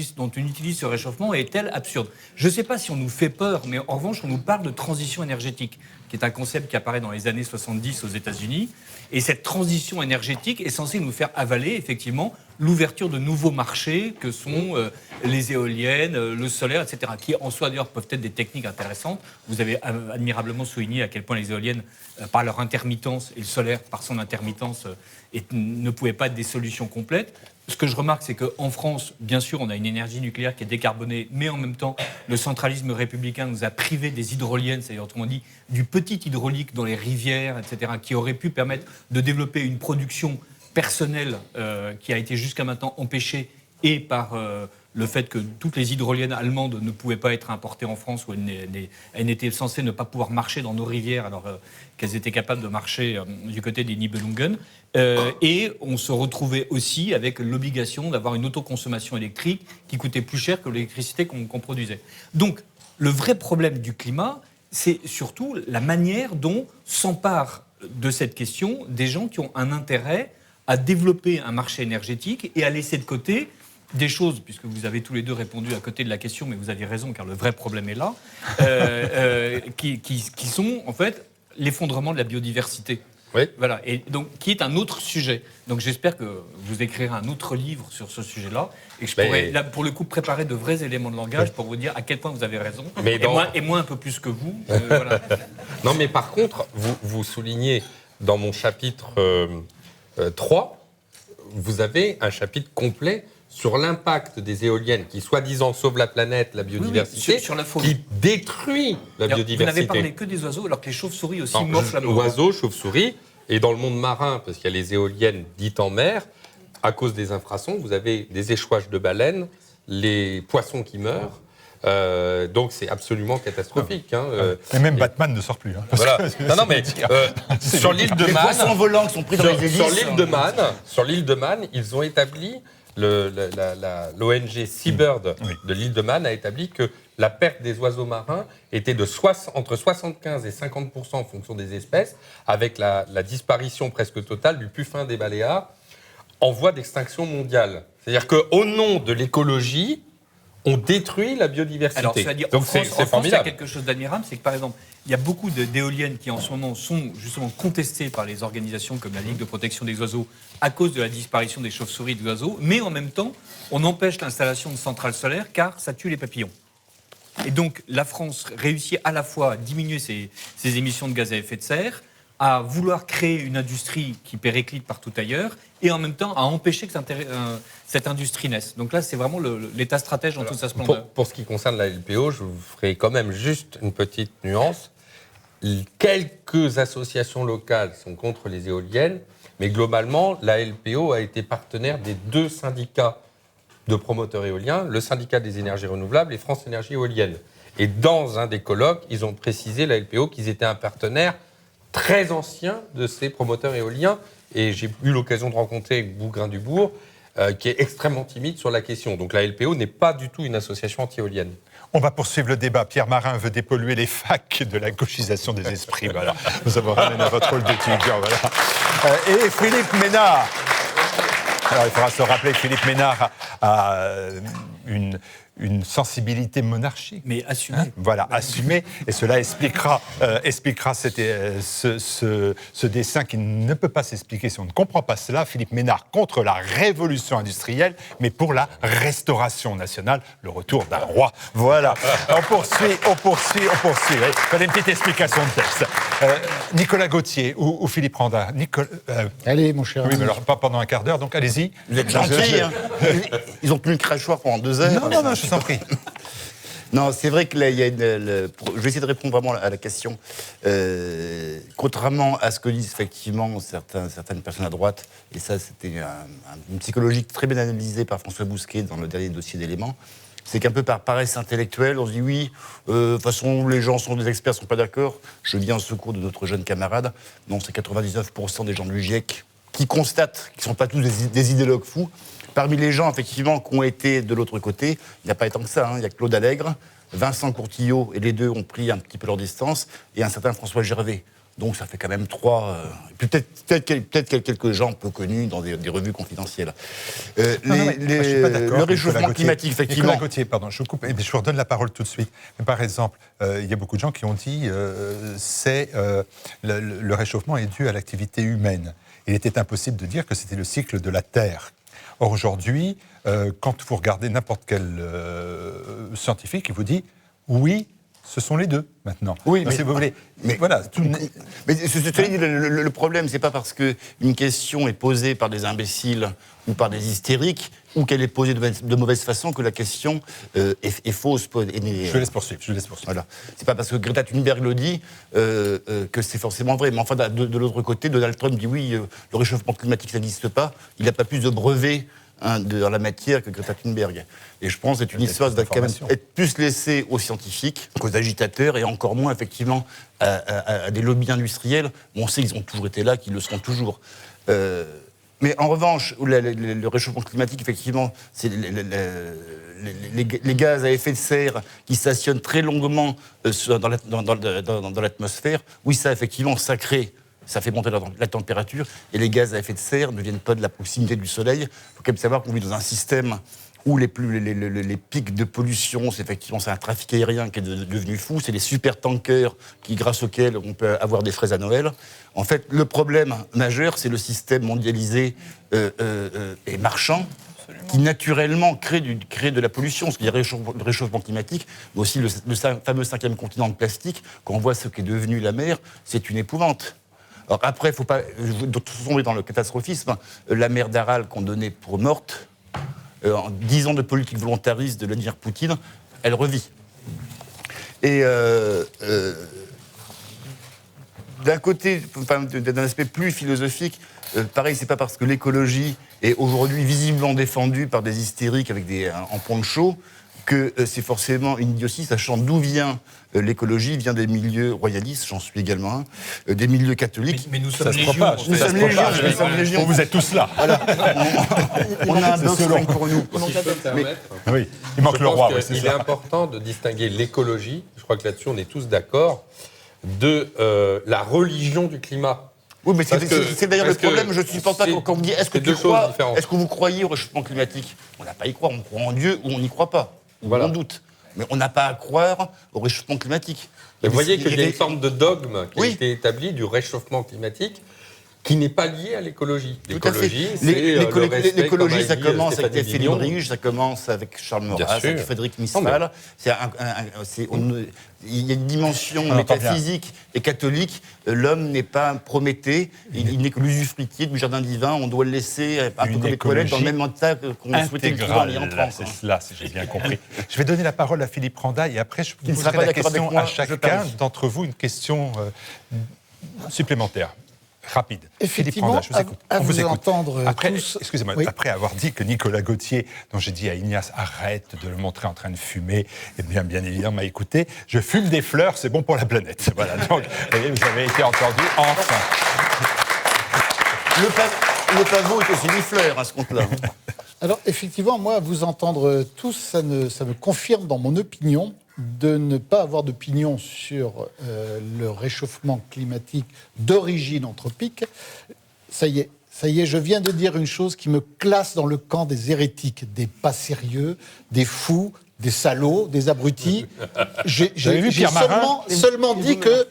utilise ce réchauffement est-elle absurde. Je ne sais pas si on nous fait peur, mais en revanche, on nous parle de transition énergétique, qui est un concept qui apparaît dans les années 70 aux États-Unis, et cette transition énergétique est censée nous faire avaler, effectivement, l'ouverture de nouveaux marchés que sont les éoliennes, le solaire, etc., qui en soi d'ailleurs peuvent être des techniques intéressantes. Vous avez admirablement souligné à quel point les éoliennes, par leur intermittence, et le solaire, par son intermittence, ne pouvaient pas être des solutions complètes. Ce que je remarque, c'est qu'en France, bien sûr, on a une énergie nucléaire qui est décarbonée, mais en même temps, le centralisme républicain nous a privés des hydroliennes, c'est-à-dire, autrement dit, du petit hydraulique dans les rivières, etc., qui aurait pu permettre de développer une production personnelle qui a été jusqu'à maintenant empêchée, et par le fait que toutes les hydroliennes allemandes ne pouvaient pas être importées en France, où elles n'étaient censées ne pas pouvoir marcher dans nos rivières, alors qu'elles étaient capables de marcher du côté des Nibelungen. Et on se retrouvait aussi avec l'obligation d'avoir une autoconsommation électrique qui coûtait plus cher que l'électricité qu'on produisait. Donc, le vrai problème du climat, c'est surtout la manière dont s'emparent de cette question des gens qui ont un intérêt à développer un marché énergétique et à laisser de côté des choses, puisque vous avez tous les deux répondu à côté de la question, mais vous aviez raison, car le vrai problème est là, qui sont en fait l'effondrement de la biodiversité. Oui. Voilà, et donc qui est un autre sujet. Donc j'espère que vous écrirez un autre livre sur ce sujet-là, et que je pourrais, là, pour le coup, préparer de vrais éléments de langage pour vous dire à quel point vous avez raison, et moi un peu plus que vous. Voilà. Non, mais par contre, vous soulignez dans mon chapitre 3, vous avez un chapitre complet sur l'impact des éoliennes qui, soi-disant, sauvent la planète, la biodiversité, sur la faune, qui détruit la biodiversité. Vous n'avez parlé que des oiseaux, alors que les chauves-souris aussi morfent la mort. Oiseaux, chauves-souris, et dans le monde marin, parce qu'il y a les éoliennes dites en mer, à cause des infrasons, vous avez des échouages de baleines, les poissons qui meurent. Donc c'est absolument catastrophique. Et même Batman ne sort plus. Voilà. Non, mais sur l'île de Man, les poissons volants qui sont pris dans les hélices. Sur l'île de Man, ils ont établi, l'ONG Seabird de l'île de Man a établi que la perte des oiseaux marins était entre 75 et 50% en fonction des espèces, avec la disparition presque totale du puffin des Baléares en voie d'extinction mondiale. C'est-à-dire qu'au nom de l'écologie, on détruit la biodiversité. Alors, c'est-à-dire, en France, il y a quelque chose d'admirable, c'est que, par exemple, il y a beaucoup d'éoliennes qui, en ce moment, sont justement contestées par les organisations comme la Ligue de protection des oiseaux à cause de la disparition des chauves-souris et des oiseaux, mais en même temps, on empêche l'installation de centrales solaires car ça tue les papillons. Et donc, la France réussit à la fois à diminuer ses émissions de gaz à effet de serre, à vouloir créer une industrie qui périclite partout ailleurs, et en même temps à empêcher que cette industrie naisse. Donc là, c'est vraiment l'état stratège dans toute sa splendeur. Pour ce qui concerne la LPO, je vous ferai quand même juste une petite nuance. Quelques associations locales sont contre les éoliennes, mais globalement, la LPO a été partenaire des 2 syndicats de promoteurs éoliens, le syndicat des énergies renouvelables et France Énergie Éolienne. Et dans un des colloques, ils ont précisé, la LPO, qu'ils étaient un partenaire très ancien de ces promoteurs éoliens. Et j'ai eu l'occasion de rencontrer Bougrain-Dubourg, qui est extrêmement timide sur la question. Donc la LPO n'est pas du tout une association anti-éolienne. On va poursuivre le débat. Pierre Marin veut dépolluer les facs de la gauchisation des esprits. Voilà. Nous avons ramené à votre rôle d'étudiant. Voilà. Et Philippe Ménard. Alors, il faudra se rappeler que Philippe Ménard a une sensibilité monarchique. Mais assumé. Voilà, assumé. Et cela expliquera ce dessin qui ne peut pas s'expliquer si on ne comprend pas cela. Philippe Ménard contre la révolution industrielle, mais pour la restauration nationale, le retour d'un roi. Voilà. On poursuit. Il fallait une petite explication de texte. Nicolas Gauthier ou Philippe Randa. Allez, mon cher. Oui, mais alors pas pendant un quart d'heure, donc allez-y. Vous êtes gentils, hein. Ils ont tenu le crachoir pendant 2 heures. Non, je vous en prie. Non, c'est vrai que là, il y a je vais essayer de répondre vraiment à la question. Contrairement à ce que disent effectivement certaines personnes à droite, et ça, c'était une psychologie très bien analysée par François Bousquet dans le dernier dossier d'Éléments, c'est qu'un peu par paresse intellectuelle, on se dit oui, de toute façon, les gens sont des experts, ne sont pas d'accord. Je viens au secours de notre jeune camarade. Non, c'est 99% des gens du GIEC qui constatent qu'ils ne sont pas tous des idéologues fous. Parmi les gens, effectivement, qui ont été de l'autre côté, il n'y a pas tant que ça. Il y a Claude Allègre, Vincent Courtillot, et les deux ont pris un petit peu leur distance, et un certain François Gervais. Donc ça fait quand même 3... peut-être quelques gens peu connus dans des revues confidentielles. Le réchauffement climatique, effectivement... Nicolas Gauthier, pardon, je vous coupe, et je vous redonne la parole tout de suite. Mais par exemple, il y a beaucoup de gens qui ont dit le réchauffement est dû à l'activité humaine. Il était impossible de dire que c'était le cycle de la Terre. Or, aujourd'hui, quand vous regardez n'importe quel scientifique, il vous dit « oui, ce sont les deux, maintenant ». Oui, donc, mais, si vous voulez, mais voilà. Le problème, c'est pas parce qu'une question est posée par des imbéciles ou par des hystériques, ou qu'elle est posée de mauvaise façon, que la question est fausse. Je laisse poursuivre. Voilà. C'est pas parce que Greta Thunberg le dit que c'est forcément vrai. Mais enfin, de l'autre côté, Donald Trump dit oui, le réchauffement climatique, ça n'existe pas. Il n'a pas plus de brevets dans la matière que Greta Thunberg. Et je pense que c'est une histoire qui va quand même être plus laissée aux scientifiques qu'aux agitateurs, et encore moins, effectivement, à des lobbies industriels, où on sait qu'ils ont toujours été là, qu'ils le seront toujours. Mais en revanche, le réchauffement climatique, effectivement, c'est les gaz à effet de serre qui stationnent très longuement dans l'atmosphère. Oui, ça, effectivement, ça fait monter la température, et les gaz à effet de serre ne viennent pas de la proximité du soleil. Il faut quand même savoir qu'on vit dans un système où les pics de pollution, c'est un trafic aérien qui est devenu fou, c'est les super-tankers grâce auxquels on peut avoir des fraises à Noël. En fait, le problème majeur, c'est le système mondialisé et marchand, qui naturellement crée de la pollution, ce qui est le réchauffement climatique, mais aussi le fameux 5e continent de plastique. Quand on voit ce qu'est devenu la mer, c'est une épouvante. Alors après, il ne faut pas tomber dans le catastrophisme. La mer d'Aral qu'on donnait pour morte, en 10 ans de politique volontariste de Vladimir Poutine, elle revit. Et d'un côté, d'un aspect plus philosophique, pareil, c'est pas parce que l'écologie est aujourd'hui visiblement défendue par des hystériques avec en poncho que c'est forcément une idiotie, sachant d'où vient l'écologie, vient des milieux royalistes, j'en suis également un, des milieux catholiques. Mais nous sommes légion. Vous êtes tous là. Voilà. On a un box pour nous. Oui, il manque le roi. Il est important de distinguer l'écologie, je crois que là-dessus on est tous d'accord, de la religion du climat. Oui, mais c'est d'ailleurs le problème. Je ne supporte pas quand on me dit est-ce que vous croyez au réchauffement climatique? On n'a pas à y croire, on croit en Dieu ou on n'y croit pas. Voilà. On doute. Mais on n'a pas à croire au réchauffement climatique. Vous voyez qu'il y a une forme de dogme qui a été établi du réchauffement climatique qui n'est pas lié à l'écologie. L'écologie, l'écologie, ça commence avec Philippe Brige, ça commence avec Charles Maurras, avec Frédéric Mistral. Il y a une dimension métaphysique et catholique. L'homme n'est pas un Prométhée, il n'est que l'usufruitier du jardin divin. On doit le laisser un peu comme les toilettes dans le même état qu'on souhaitait le trouver en y entrant. C'est cela, si j'ai bien compris. Je vais donner la parole à Philippe Randa et après je poserai la question à chacun d'entre vous, une question supplémentaire. Rapide. Philippe Randa, je vous écoute. On vous écoute. Excusez-moi, après avoir dit que Nicolas Gauthier, dont j'ai dit à Ignace, arrête de le montrer en train de fumer, eh bien évidemment, m'a écouté. Je fume des fleurs, c'est bon pour la planète. Voilà, donc, vous avez été entendu, enfin. Le pavot est aussi une fleur à ce compte-là. Alors, effectivement, moi, à vous entendre tous, ça me confirme dans mon opinion de ne pas avoir d'opinion sur le réchauffement climatique d'origine anthropique. Ça y est, je viens de dire une chose qui me classe dans le camp des hérétiques, des pas sérieux, des fous, des salauds, des abrutis. J'ai seulement dit que,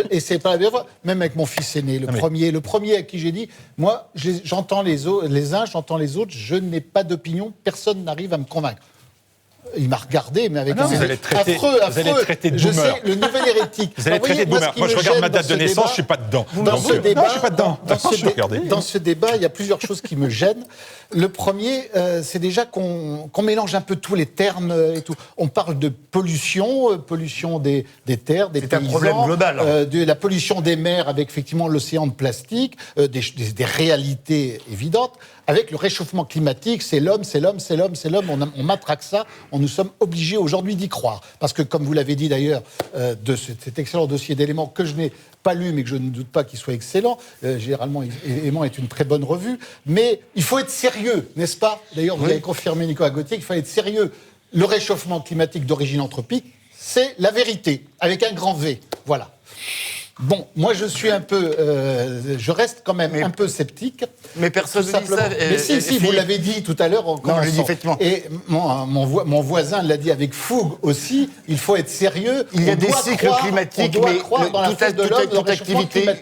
et c'est pas la première fois, même avec mon fils aîné, le premier à qui j'ai dit, moi, j'entends les uns, j'entends les autres, je n'ai pas d'opinion, personne n'arrive à me convaincre. Il m'a regardé, mais avec un vous allez traiter, affreux. Vous allez traiter de je boomer. sais, le nouvel hérétique. Vous allez traiter de boomer. Moi, je regarde ma date de naissance, je ne suis pas dedans. Dans ce débat, non, je suis pas dedans. Dans ce débat, il y a plusieurs choses qui me gênent. Le premier, c'est déjà qu'on mélange un peu tous les termes et tout. On parle de pollution des terres, des paysans. C'est un problème global. De la pollution des mers avec effectivement l'océan de plastique, des réalités évidentes. Avec le réchauffement climatique, c'est l'homme, on matraque ça, nous sommes obligés aujourd'hui d'y croire. Parce que, comme vous l'avez dit d'ailleurs, de cet excellent dossier d'éléments que je n'ai pas lu, mais que je ne doute pas qu'il soit excellent, généralement, Éléments est une très bonne revue, mais il faut être sérieux, n'est-ce pas? D'ailleurs, vous avez confirmé, Nicolas Gauthier, qu'il fallait être sérieux. Le réchauffement climatique d'origine anthropique, c'est la vérité, avec un grand V. Voilà. Bon, moi je suis je reste quand même un peu sceptique. Mais personne ne dit ça. Mais si, vous l'avez dit tout à l'heure en commençant. Non, je l'ai dit effectivement. Et mon voisin l'a dit avec fougue aussi, il faut être sérieux. Il y a des cycles climatiques, mais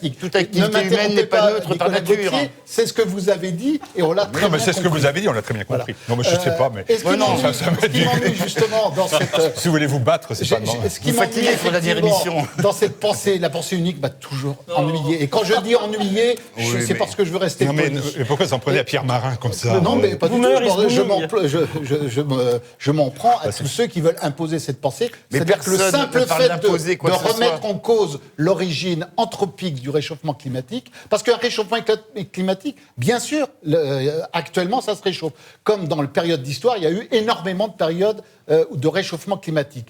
toute activité humaine n'est pas neutre par nature. C'est ce que vous avez dit et on l'a très bien compris. C'est ce que vous avez dit, on l'a très bien compris. Non, mais je ne sais pas, mais... Ce qui m'ennuie justement dans cette... Si vous voulez vous battre, c'est pas de vous fatiguez pour la dernière émission. Dans cette pensée, la pensée unique m'a toujours ennuyé. Et quand je dis ennuyé, c'est parce que je veux rester poli. Mais pourquoi vous en prenez à Pierre Marin comme ça? Non, mais pas du tout. Je m'en prends à tous ceux qui veulent imposer cette pensée. C'est-à-dire que le simple fait de remettre en cause l'origine anthropique du réchauffement climatique, parce qu'un réchauffement climatique, bien sûr, actuellement, ça se réchauffe. Comme dans la période d'histoire, il y a eu énormément de périodes de réchauffement climatique.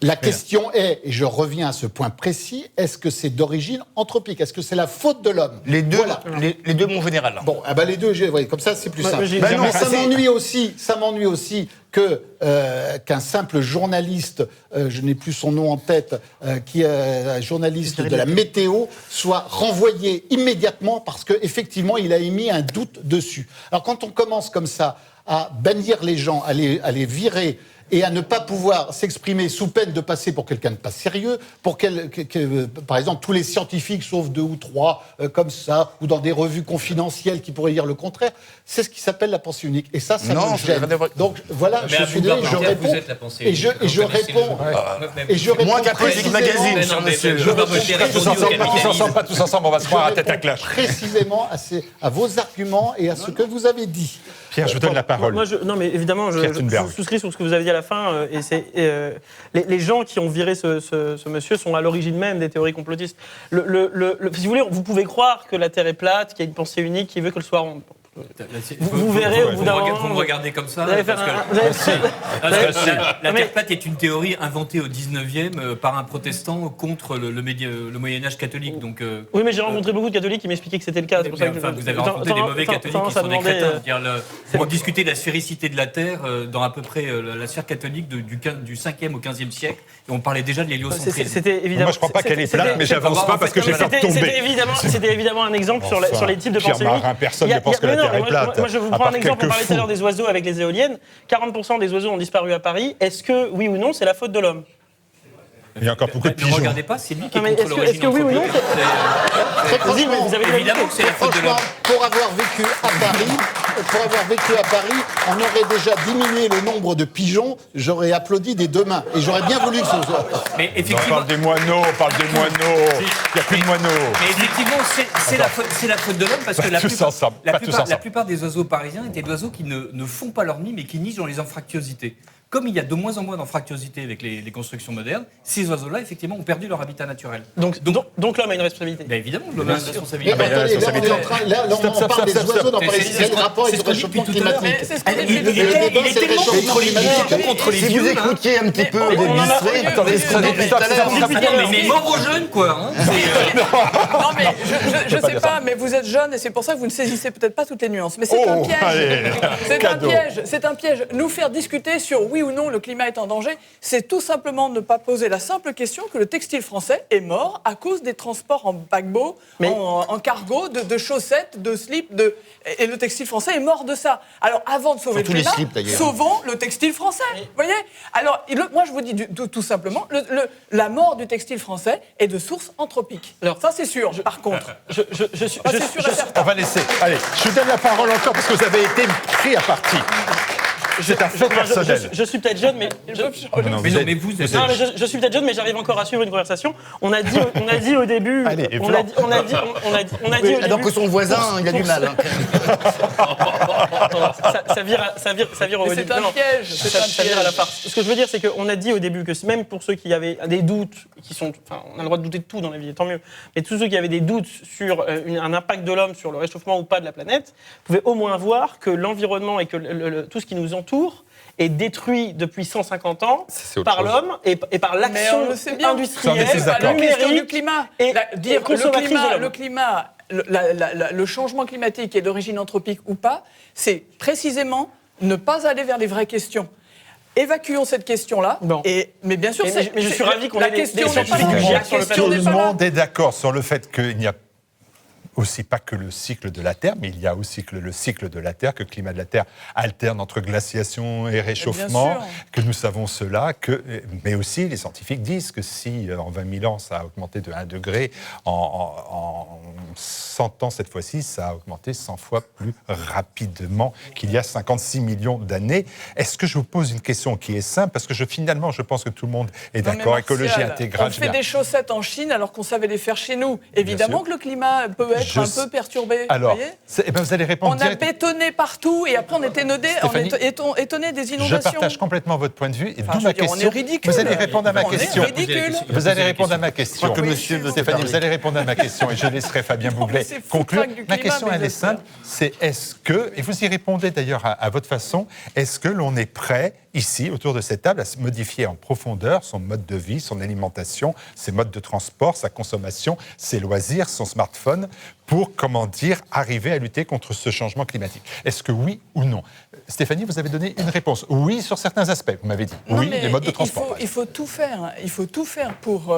La question est, et je reviens à ce point précis, est-ce que c'est d'origine anthropique? Est-ce que c'est la faute de l'homme? Les deux, voilà. Les deux, mon général. Bon, les deux, comme ça, c'est plus simple. Mais ça m'ennuie aussi qu'un simple journaliste, je n'ai plus son nom en tête, qui est un journaliste de la météo, soit renvoyé immédiatement parce qu'effectivement, il a émis un doute dessus. Alors, quand on commence comme ça à bannir les gens, à les virer, et à ne pas pouvoir s'exprimer sous peine de passer pour quelqu'un de pas sérieux, par exemple, tous les scientifiques, sauf 2 ou 3, comme ça, ou dans des revues confidentielles qui pourraient dire le contraire, c'est ce qui s'appelle la pensée unique. Et ça me gêne. Donc voilà, mais je suis désolé, je réponds. Vous êtes la pensée unique. Et je réponds moins qu'après Politique Magazine, cher monsieur. Pas tous ensemble, on va se croire à tête à clash. Précisément à vos arguments et à ce que vous avez dit. Pierre, je vous donne la parole. Non, mais évidemment, je souscris sur ce que vous avez dit à la fin. Et les gens qui ont viré ce monsieur sont à l'origine même des théories complotistes. Si vous voulez, vous pouvez croire que la Terre est plate, qu'il y a une pensée unique qui veut qu'elle soit ronde. Vous verrez au bout d'un moment. Vous me regardez comme ça. La Terre plate est une théorie inventée au 19e par un protestant contre le Moyen-Âge catholique. Donc, oui, mais j'ai rencontré beaucoup de catholiques qui m'expliquaient que c'était le cas. Vous avez rencontré des mauvais catholiques qui sont des crétins. On discutait de la sphéricité de la Terre dans à peu près la sphère catholique du 5e au 15e siècle. Et on parlait déjà de l'héliocentrisme. Moi, je ne crois pas qu'elle est plate, mais j'avance pas parce que j'ai peur de tomber. C'était évidemment un exemple sur les types de pensée unique. Personne ne pense que la Terre est plate. Moi, je vous prends un exemple. On parlait tout à l'heure des oiseaux avec les éoliennes. 40% des oiseaux ont disparu à Paris. Est-ce que, oui ou non, c'est la faute de l'homme? Il y a encore beaucoup de pigeons. Ne regardez pas, c'est lui qui est contre l'origine. Est-ce que oui ou non? Très franchement, vous avez évidemment que c'est la faute de l'homme. Pour avoir vécu à Paris, on aurait déjà diminué le nombre de pigeons. J'aurais applaudi des 2 mains. Et j'aurais bien voulu que ce soit. Mais effectivement, on parle des moineaux. Il n'y a plus de moineaux. Mais effectivement, c'est la faute de l'homme parce que la plupart des oiseaux parisiens étaient des oiseaux qui ne font pas leur nid mais qui nichent dans les anfractuosités. comme il y a de moins en moins d'anfractuosité avec les constructions modernes, ces oiseaux-là, effectivement, ont perdu leur habitat naturel. Donc l'homme a une responsabilité. Ben évidemment, l'homme a une Mais responsabilité. attendez, là, on parle des oiseaux, on parle des rapports avec le réchauffement climatique. C'est ce qu'on Il essaie de est dire. tellement contre les Si vieux, vous là. écoutiez un petit peu on des en a- ministres, attendez, Stop. Mais mort aux jeunes, quoi. Hein. Non, mais je sais pas, mais vous êtes jeune et c'est pour ça que vous ne saisissez peut-être pas toutes les nuances. Mais c'est un piège. allez, C'est un cadeau. piège. C'est un piège. Nous faire discuter sur oui ou non le climat est en danger, c'est tout simplement ne pas poser la simple question que le textile français est mort à cause des transports en paquebot, en cargo, de chaussettes, de slips, et le textile français est mort de ça. Alors avant de sauver Surtout le les climat, slips, d'ailleurs. sauvons le textile français. Vous voyez. Alors moi je vous dis tout simplement, la mort du textile français est de source anthropique. Alors ça c'est sûr. Par contre, Je suis ça, c'est sûr et certain. On va laisser. Allez, je vous donne la parole encore parce que vous avez été pris à partie. C'est un fait personnel. je suis peut-être jeune, mais Mais vous êtes... Non, mais je suis peut-être jeune, mais j'arrive encore à suivre une conversation. On a dit au début. Allez, et on a dit au début. alors que son voisin, il a du mal. Ça vire au Mais début. c'est un Non, piège. ça vire à la farce. Ce que je veux dire, c'est qu'on a dit au début que même pour ceux qui avaient des doutes, on a le droit de douter de tout dans la vie, tant mieux. Mais tous ceux qui avaient des doutes sur un impact de l'homme sur le réchauffement ou pas de la planète, pouvaient au moins voir que l'environnement et que tout ce qui nous entoure est détruit depuis 150 ans C'est autre par chose. l'homme et par Mais l'action on le sait bien. industrielle, Ça, on est tous d'accord. La question du numérique climat. et Dire consommatrice de l'homme. le climat, le changement climatique est d'origine anthropique ou pas, c'est précisément ne pas aller vers les vraies questions. Évacuons cette question-là. Bon. Mais bien sûr, Mais je suis ravi qu'on la ait des question n'est pas scientifiques là. qui La gèrent sur le question Tout n'est le pas là. monde est d'accord sur le fait qu'il n'y a aussi pas que le cycle de la Terre, mais il y a aussi le cycle de la Terre, que le climat de la Terre alterne entre glaciation et réchauffement, Bien sûr. que nous savons cela, mais aussi les scientifiques disent que si en 20 000 ans ça a augmenté de 1 degré, en 100 ans cette fois-ci, ça a augmenté 100 fois plus rapidement qu'il y a 56 millions d'années. Est-ce que je vous pose une question qui est simple, parce que finalement je pense que tout le monde est Non, mais d'accord, Martial, écologie intégrale. on fait des chaussettes en Chine alors qu'on savait les faire chez nous. Évidemment sûr. que le climat peut être un peu perturbé. Alors, vous voyez vous allez répondre on a directement. bétonné partout et après on était Stéphanie, étonné des Je inondations. partage complètement votre point de vue et Enfin, d'où je ma veux dire, on question. est ridicule. Vous allez répondre à ma On est question. ridicule. Vous allez répondre à ma question. que monsieur veut Stéphanie, parler. vous allez répondre à ma question et je laisserai Fabien Non, Bouglet mais c'est conclure. foutraque du Ma climat, question, mes elle est auditeurs. simple, c'est est-ce que, et vous y répondez d'ailleurs à votre façon, est-ce que l'on est prêt, ici, autour de cette table, à se modifier en profondeur son mode de vie, son alimentation, ses modes de transport, sa consommation, ses loisirs, son smartphone, pour, comment dire, arriver à lutter contre ce changement climatique? Est-ce que oui ou non? Stéphanie, vous avez donné une réponse. Oui sur certains aspects, vous m'avez dit. Non, Oui, mais les modes de transport. Il faut tout faire. Il faut tout faire pour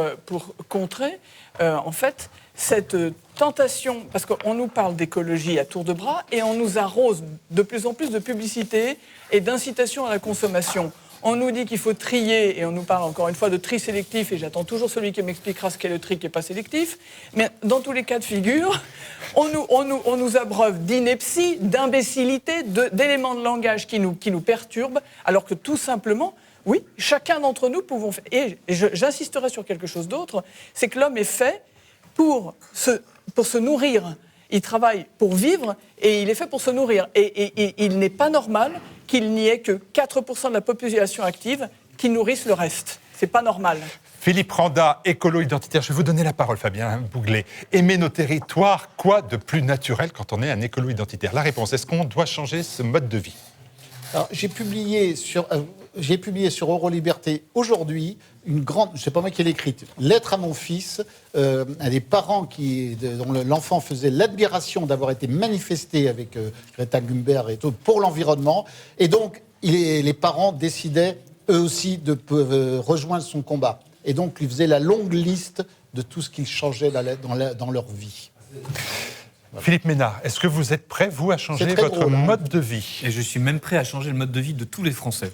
contrer, en fait, cette tentation, parce qu'on nous parle d'écologie à tour de bras et on nous arrose de plus en plus de publicité et d'incitation à la consommation. On nous dit qu'il faut trier, et on nous parle encore une fois de tri sélectif, et j'attends toujours celui qui m'expliquera ce qu'est le tri qui n'est pas sélectif. Mais dans tous les cas de figure, on nous abreuve d'ineptie, d'imbécilité, d'éléments de langage qui nous perturbent, alors que tout simplement, oui, chacun d'entre nous pouvons faire. Et j'insisterai sur quelque chose d'autre, c'est que l'homme est fait pour se nourrir. Il travaille pour vivre et il est fait pour se nourrir. Et il n'est pas normal qu'il n'y ait que 4% de la population active qui nourrisse le reste. C'est pas normal. Philippe Randa, écolo-identitaire. Je vais vous donner la parole, Fabien Bouglet. Aimer nos territoires, quoi de plus naturel quand on est un écolo-identitaire? La réponse, est-ce qu'on doit changer ce mode de vie? Alors, j'ai publié sur Euroliberté aujourd'hui une grande, je ne sais pas moi qui l'ai écrite, lettre à mon fils, à des parents dont l'enfant faisait l'admiration d'avoir été manifesté avec Greta Thunberg et tout pour l'environnement. Et donc, les parents décidaient eux aussi de rejoindre son combat. Et donc, ils faisaient la longue liste de tout ce qu'ils changeaient dans leur vie. Philippe Ménard, est-ce que vous êtes prêt, vous, à changer votre drôle, hein. mode de vie? Et je suis même prêt à changer le mode de vie de tous les Français.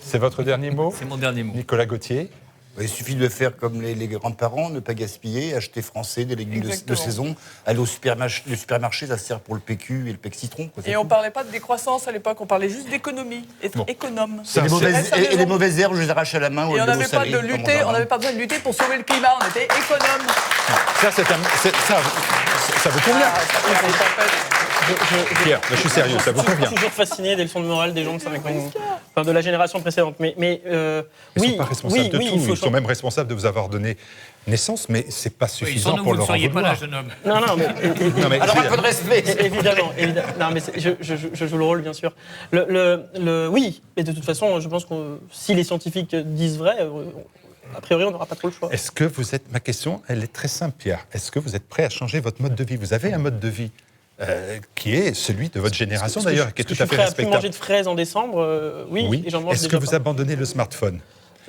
C'est votre dernier mot? C'est mon dernier mot. Nicolas Gauthier? Il suffit de faire comme les grands-parents, ne pas gaspiller, acheter français, des légumes de Exactement. saison, aller au supermarché, ça sert pour le PQ et le PEC citron. Quoi, c'est Et tout. on ne parlait pas de décroissance à l'époque, on parlait juste d'économie, être économe. Et les mauvaises, Très sérieusement. et les mauvaises herbes, je les arrache à la main. Et on n'avait pas de lutter, on n'avait pas besoin de lutter pour sauver le climat, on était économe. Ça, ça vous convient. Pierre, je suis sérieux, ça vous convient. Je suis toujours fasciné des leçons de morale des gens de 5 ans, enfin de la génération précédente. Ils ne sont pas responsables de tout. Ils sont même responsables de vous avoir donné naissance, mais ce n'est pas suffisant pour leur en vouloir. Pas là, jeune homme. Non, mais alors un peu de respect. Évidemment. Non, mais je joue le rôle, bien sûr. Oui, mais de toute façon, je pense que si les scientifiques disent vrai, a priori, on n'aura pas trop le choix. Est-ce que vous êtes... Ma question, elle est très simple, Pierre. Est-ce que vous êtes prêt à changer votre mode de vie ? Vous avez un mode de vie qui est celui de votre génération, d'ailleurs, qui est tout à fait respectable. Je suis prêt à manger de fraises en décembre, oui. Et j'en mange. Est-ce que vous abandonnez le smartphone ?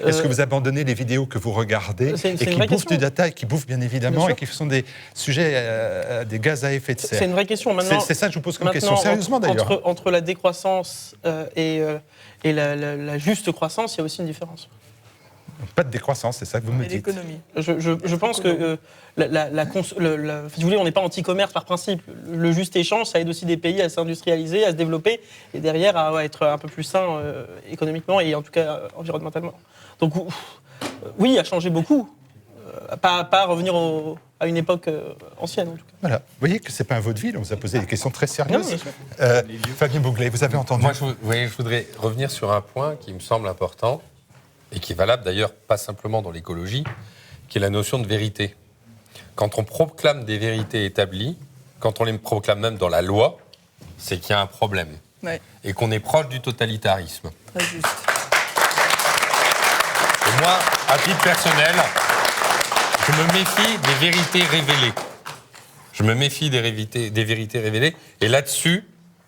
Est-ce que vous abandonnez les vidéos que vous regardez et qui bouffent du data et qui bouffent bien évidemment et qui sont des sujets des gaz à effet de serre ? C'est une vraie question. Maintenant, c'est ça que je vous pose comme question, sérieusement d'ailleurs. Entre la décroissance et la juste croissance, il y a aussi une différence. Pas de décroissance, c'est ça que vous me dites. L'économie. Je pense que si vous voulez, on n'est pas anti-commerce par principe. Le juste échange, ça aide aussi des pays à s'industrialiser, à se développer, et derrière à être un peu plus sains économiquement et en tout cas environnementalement. Donc oui, à changer beaucoup, pas revenir à une époque ancienne en tout cas. Voilà, vous voyez que c'est pas un vaudeville, on vous a posé des questions très sérieuses. Fabien Bouglet, vous avez entendu. Moi, je voudrais revenir sur un point qui me semble important, et qui est valable d'ailleurs pas simplement dans l'écologie, qui est la notion de vérité. Quand on proclame des vérités établies, quand on les proclame même dans la loi, c'est qu'il y a un problème. Ouais. Et qu'on est proche du totalitarisme. Très juste. Et moi, à titre personnel, je me méfie des vérités révélées. Je me méfie des vérités révélées. Et là-dessus,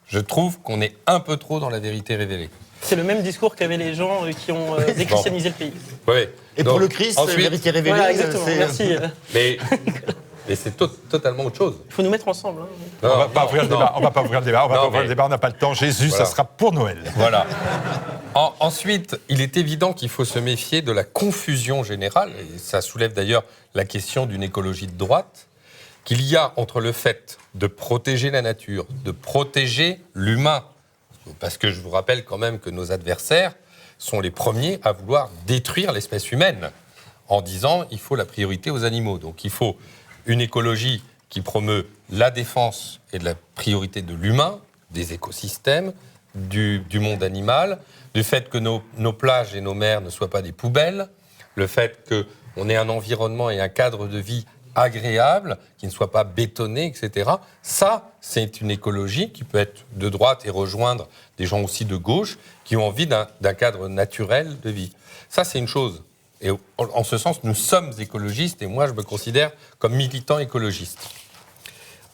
je trouve qu'on est un peu trop dans la vérité révélée. C'est le même discours qu'avaient les gens qui ont déchristianisé le pays. Oui. Et donc, pour le Christ, ensuite, vérité révélée, voilà, exactement. Merci. Mais c'est totalement autre chose. Il faut nous mettre ensemble. On ne va pas ouvrir le débat. On va pas ouvrir le débat. On n'a pas le temps. Jésus, voilà. Ça sera pour Noël. Voilà. Ensuite, il est évident qu'il faut se méfier de la confusion générale, et ça soulève d'ailleurs la question d'une écologie de droite, qu'il y a entre le fait de protéger la nature, de protéger l'humain, parce que je vous rappelle quand même que nos adversaires sont les premiers à vouloir détruire l'espèce humaine en disant il faut la priorité aux animaux. Donc il faut une écologie qui promeut la défense et de la priorité de l'humain, des écosystèmes, du monde animal, du fait que nos plages et nos mers ne soient pas des poubelles, le fait qu'on ait un environnement et un cadre de vie agréable, qui ne soit pas bétonné, etc. Ça, c'est une écologie qui peut être de droite et rejoindre des gens aussi de gauche qui ont envie d'un cadre naturel de vie. Ça, c'est une chose. Et en ce sens, nous sommes écologistes et moi, je me considère comme militant écologiste.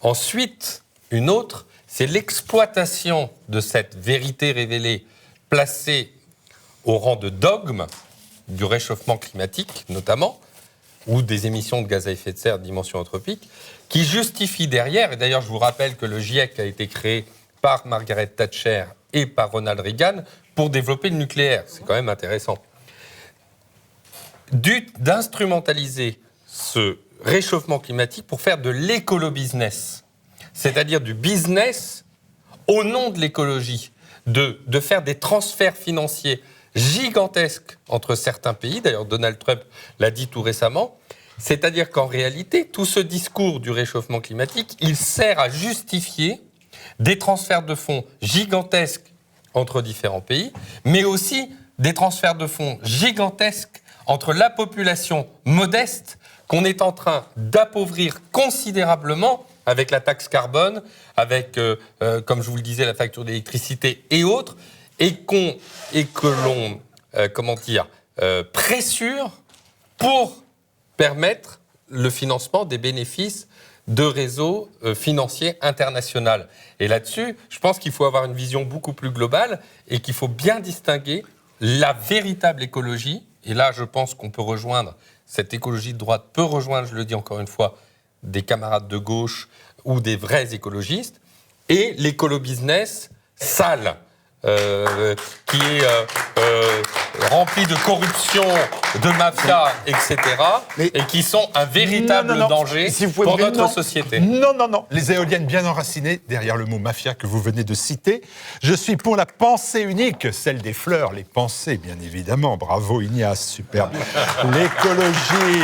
Ensuite, une autre, c'est l'exploitation de cette vérité révélée placée au rang de dogme du réchauffement climatique, notamment, ou des émissions de gaz à effet de serre de dimension anthropique, qui justifient derrière, et d'ailleurs je vous rappelle que le GIEC a été créé par Margaret Thatcher et par Ronald Reagan pour développer le nucléaire. C'est quand même intéressant. D'instrumentaliser ce réchauffement climatique pour faire de l'écolo-business, c'est-à-dire du business au nom de l'écologie, de faire des transferts financiers gigantesque entre certains pays, d'ailleurs Donald Trump l'a dit tout récemment, c'est-à-dire qu'en réalité, tout ce discours du réchauffement climatique, il sert à justifier des transferts de fonds gigantesques entre différents pays, mais aussi des transferts de fonds gigantesques entre la population modeste qu'on est en train d'appauvrir considérablement avec la taxe carbone, avec, comme je vous le disais, la facture d'électricité et autres, et que l'on, pressure pour permettre le financement des bénéfices de réseaux financiers internationaux. Et là-dessus, je pense qu'il faut avoir une vision beaucoup plus globale et qu'il faut bien distinguer la véritable écologie, et là je pense qu'on peut rejoindre, cette écologie de droite peut rejoindre, je le dis encore une fois, des camarades de gauche ou des vrais écologistes, et l'écolo-business sale, qui est rempli de corruption, de mafia, etc., et qui sont un véritable danger pour notre société. Non. Les éoliennes bien enracinées derrière le mot mafia que vous venez de citer. Je suis pour la pensée unique, celle des fleurs, les pensées, bien évidemment. Bravo Ignace, superbe. L'écologie,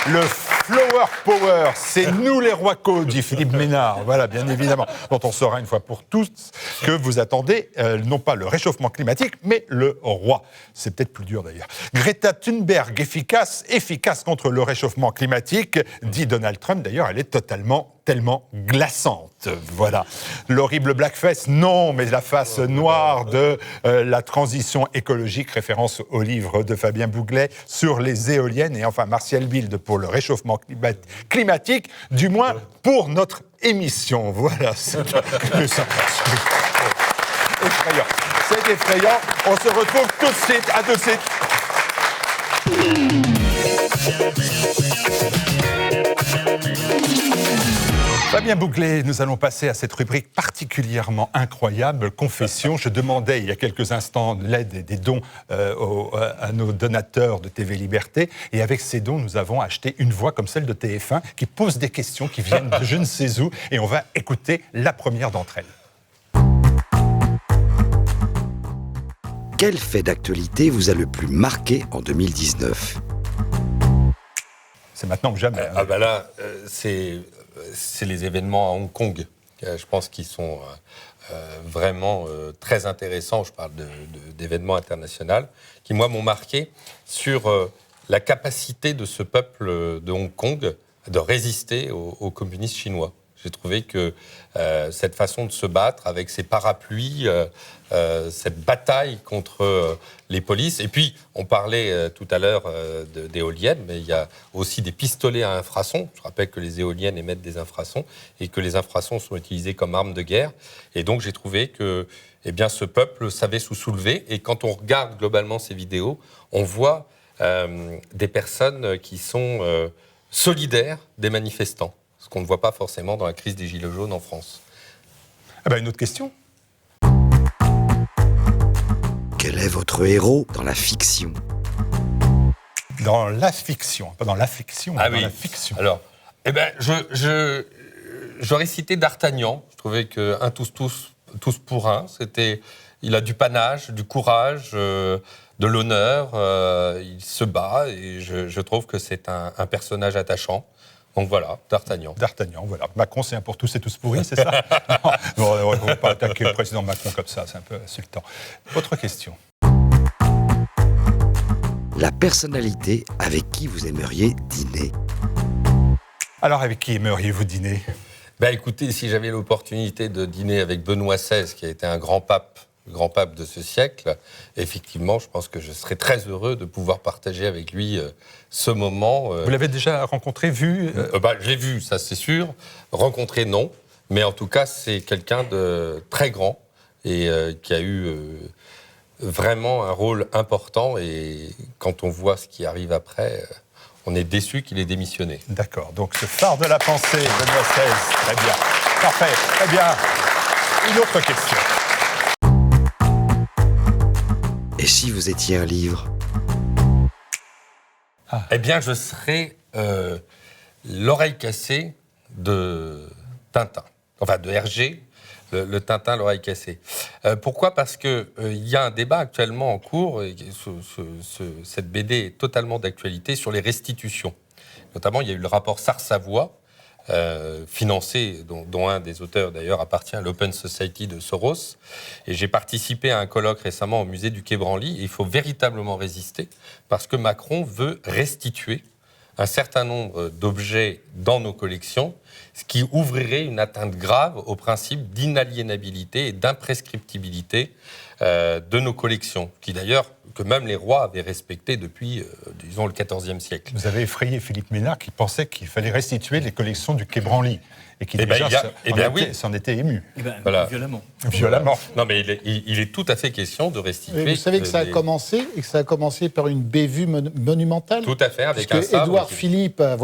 le Flower Power, c'est nous les rois codes, dit Philippe Ménard. Voilà, bien évidemment, dont on saura une fois pour tous que vous attendez, non pas le réchauffement climatique, mais le roi. C'est peut-être plus dur d'ailleurs. Greta Thunberg, efficace contre le réchauffement climatique, dit Donald Trump. D'ailleurs, elle est tellement glaçante. Voilà. L'horrible blackface, non, mais la face noire de la transition écologique, référence au livre de Fabien Bouglet sur les éoliennes, et enfin Martial Bild pour le réchauffement climatique, du moins pour notre émission. Voilà. C'est effrayant. C'est effrayant. On se retrouve tout de suite. À tout de suite. Fabien Bouglet, nous allons passer à cette rubrique particulièrement incroyable, Confession. Je demandais il y a quelques instants l'aide et des dons à nos donateurs de TV Liberté. Et avec ces dons, nous avons acheté une voix comme celle de TF1 qui pose des questions qui viennent de je ne sais où. Et on va écouter la première d'entre elles. Quel fait d'actualité vous a le plus marqué en 2019 ? C'est maintenant ou jamais. Ah bah là, c'est les événements à Hong Kong, je pense, qui sont vraiment très intéressants. Je parle d'événements internationaux qui, moi, m'ont marqué sur la capacité de ce peuple de Hong Kong de résister aux communistes chinois. J'ai trouvé que cette façon de se battre avec ces parapluies, cette bataille contre les polices, et puis on parlait tout à l'heure d'éoliennes, mais il y a aussi des pistolets à infrasons. Je rappelle que les éoliennes émettent des infrasons et que les infrasons sont utilisés comme armes de guerre. Et donc j'ai trouvé que ce peuple savait se soulever. Et quand on regarde globalement ces vidéos, on voit des personnes qui sont solidaires des manifestants. Ce qu'on ne voit pas forcément dans la crise des Gilets jaunes en France. Une autre question. Quel est votre héros dans la fiction ? Dans la fiction, pas dans l'affection, mais dans la fiction. Alors, j'aurais cité D'Artagnan. Je trouvais qu'un tous pour un, il a du panache, du courage, de l'honneur, il se bat, et je trouve que c'est un personnage attachant. Donc voilà, D'Artagnan. D'Artagnan, voilà. Macron, c'est un pour tous et tous pourris, c'est ça? Non, on ne va pas attaquer le président Macron comme ça, c'est un peu insultant. Autre question. La personnalité avec qui vous aimeriez dîner ? Alors, avec qui aimeriez-vous dîner ? Écoutez, si j'avais l'opportunité de dîner avec Benoît XVI, qui a été un grand pape de ce siècle, effectivement, je pense que je serais très heureux de pouvoir partager avec lui ce moment. Vous l'avez déjà rencontré, vu Je l'ai vu, ça c'est sûr. Rencontré, non. Mais en tout cas, c'est quelqu'un de très grand et qui a eu vraiment un rôle important. Et quand on voit ce qui arrive après, on est déçu qu'il ait démissionné. D'accord. Donc, ce phare de la pensée, Benoît XVI. Très bien. Parfait. Très bien. Une autre question. Et si vous étiez un livre ? Je serais l'oreille cassée de Tintin. Enfin, de Hergé, le Tintin, l'oreille cassée. Pourquoi ? Parce qu'il y a un débat actuellement en cours, et cette BD est totalement d'actualité, sur les restitutions. Notamment, il y a eu le rapport Sarr-Savoie, financé, dont un des auteurs d'ailleurs appartient à l'Open Society de Soros. Et j'ai participé à un colloque récemment au musée du Quai Branly. Et il faut véritablement résister parce que Macron veut restituer un certain nombre d'objets dans nos collections, ce qui ouvrirait une atteinte grave au principe d'inaliénabilité et d'imprescriptibilité de nos collections, qui d'ailleurs, que même les rois avaient respecté depuis, disons, le XIVe siècle. Vous avez effrayé Philippe Ménard qui pensait qu'il fallait restituer les collections du Quai Branly et qui s'en était ému. Voilà. Violemment. Non, mais il est tout à fait question de restituer. Vous savez que ça a commencé par une bévue monumentale. Tout à fait, avec un sabre. Édouard Philippe a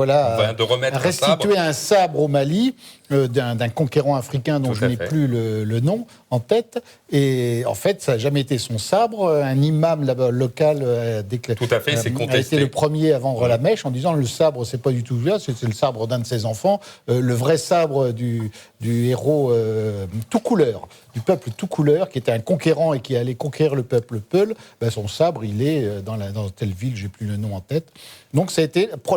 restitué un sabre au Mali d'un conquérant africain dont je n'ai plus le nom en tête. Et en fait, ça n'a jamais été son sabre. Un imam là-bas, local a été le premier à vendre la mèche en disant le sabre, c'est pas du tout ça, c'est le sabre d'un de ses enfants. Le vrai sabre du héros tout couleur, du peuple tout couleur, qui était un conquérant et qui allait conquérir le peuple Peul, son sabre, il est dans telle ville, j'ai plus le nom en tête. Donc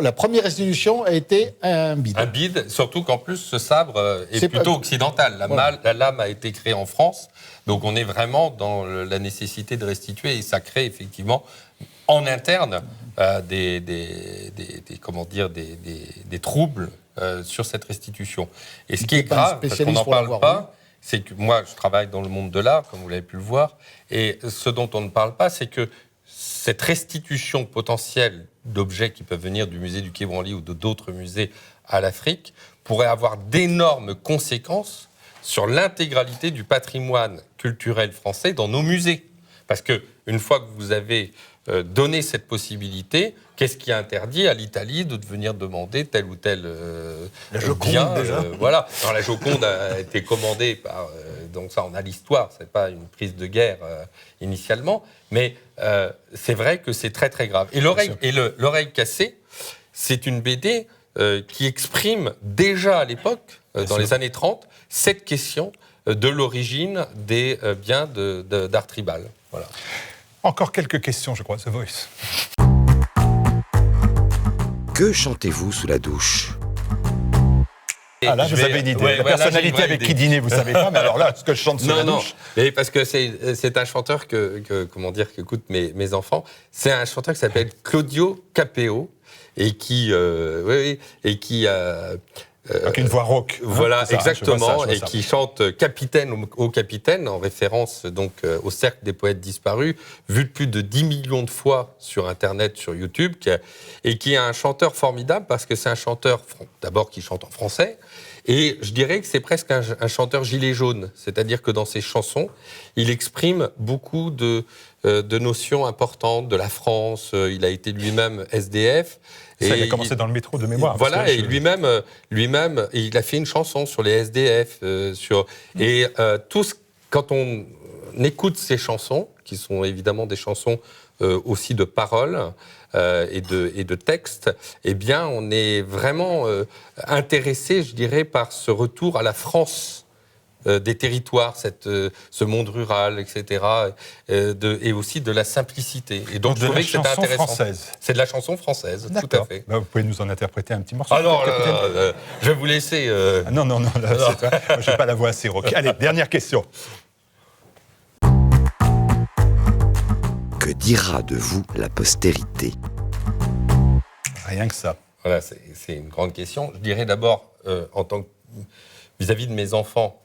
la première restitution a été un bide. Un bide, surtout qu'en plus ce sabre est plutôt occidental. La lame a été créée en France, donc on est vraiment dans la nécessité de restituer et ça crée effectivement en interne des troubles sur cette restitution. Et ce qui est grave, parce qu'on n'en parle pas, c'est que moi je travaille dans le monde de l'art, comme vous l'avez pu le voir, et ce dont on ne parle pas, c'est que cette restitution potentielle d'objets qui peuvent venir du musée du Quai Branly ou d'autres musées à l'Afrique pourrait avoir d'énormes conséquences sur l'intégralité du patrimoine culturel français dans nos musées. Parce qu'une fois que vous avez donné cette possibilité, qu'est-ce qui interdit à l'Italie de venir demander tel ou tel la Joconde, bien déjà. Voilà. Alors, la Joconde a été commandée par... donc ça, on a l'histoire, c'est pas une prise de guerre initialement, mais c'est vrai que c'est très très grave. Et l'oreille cassée, c'est une BD qui exprime déjà à l'époque, dans les années 30, cette question de l'origine des biens d'art tribal. Voilà. Encore quelques questions, je crois, The Voice. Que chantez-vous sous la douche ? Ah là, vous avez une idée. La personnalité avec qui dîner, vous savez pas, mais alors là, ce que je chante sous la douche... Non, parce que c'est un chanteur qu'écoutent mes enfants. C'est un chanteur qui s'appelle Claudio Capeo et qui avec une voix rauque. Voilà, ça, exactement, je vois ça. Et qui chante Capitaine au Capitaine, en référence donc au Cercle des Poètes Disparus, vu plus de 10 millions de fois sur Internet, sur YouTube, et qui est un chanteur formidable, parce que c'est un chanteur, d'abord, qui chante en français, et je dirais que c'est presque un chanteur gilet jaune, c'est-à-dire que dans ses chansons, il exprime beaucoup de notions importantes de la France, il a été lui-même SDF, ça, il a commencé dans le métro de mémoire. Voilà, et lui-même, il a fait une chanson sur les SDF. Quand on écoute ces chansons, qui sont évidemment des chansons aussi de paroles et de textes, eh bien, on est vraiment intéressé, je dirais, par ce retour à la France des territoires, ce monde rural, etc., et aussi de la simplicité. Et donc, je trouvais que c'était intéressant. Française. C'est de la chanson française, D'accord. tout à fait. Vous pouvez nous en interpréter un petit morceau. Alors, je vais vous laisser... Non, là, c'est toi. Moi, je n'ai pas la voix assez rauque. Allez, dernière question. Que dira de vous la postérité ? Rien que ça. Voilà, c'est une grande question. Je dirais d'abord, en tant que vis-à-vis de mes enfants,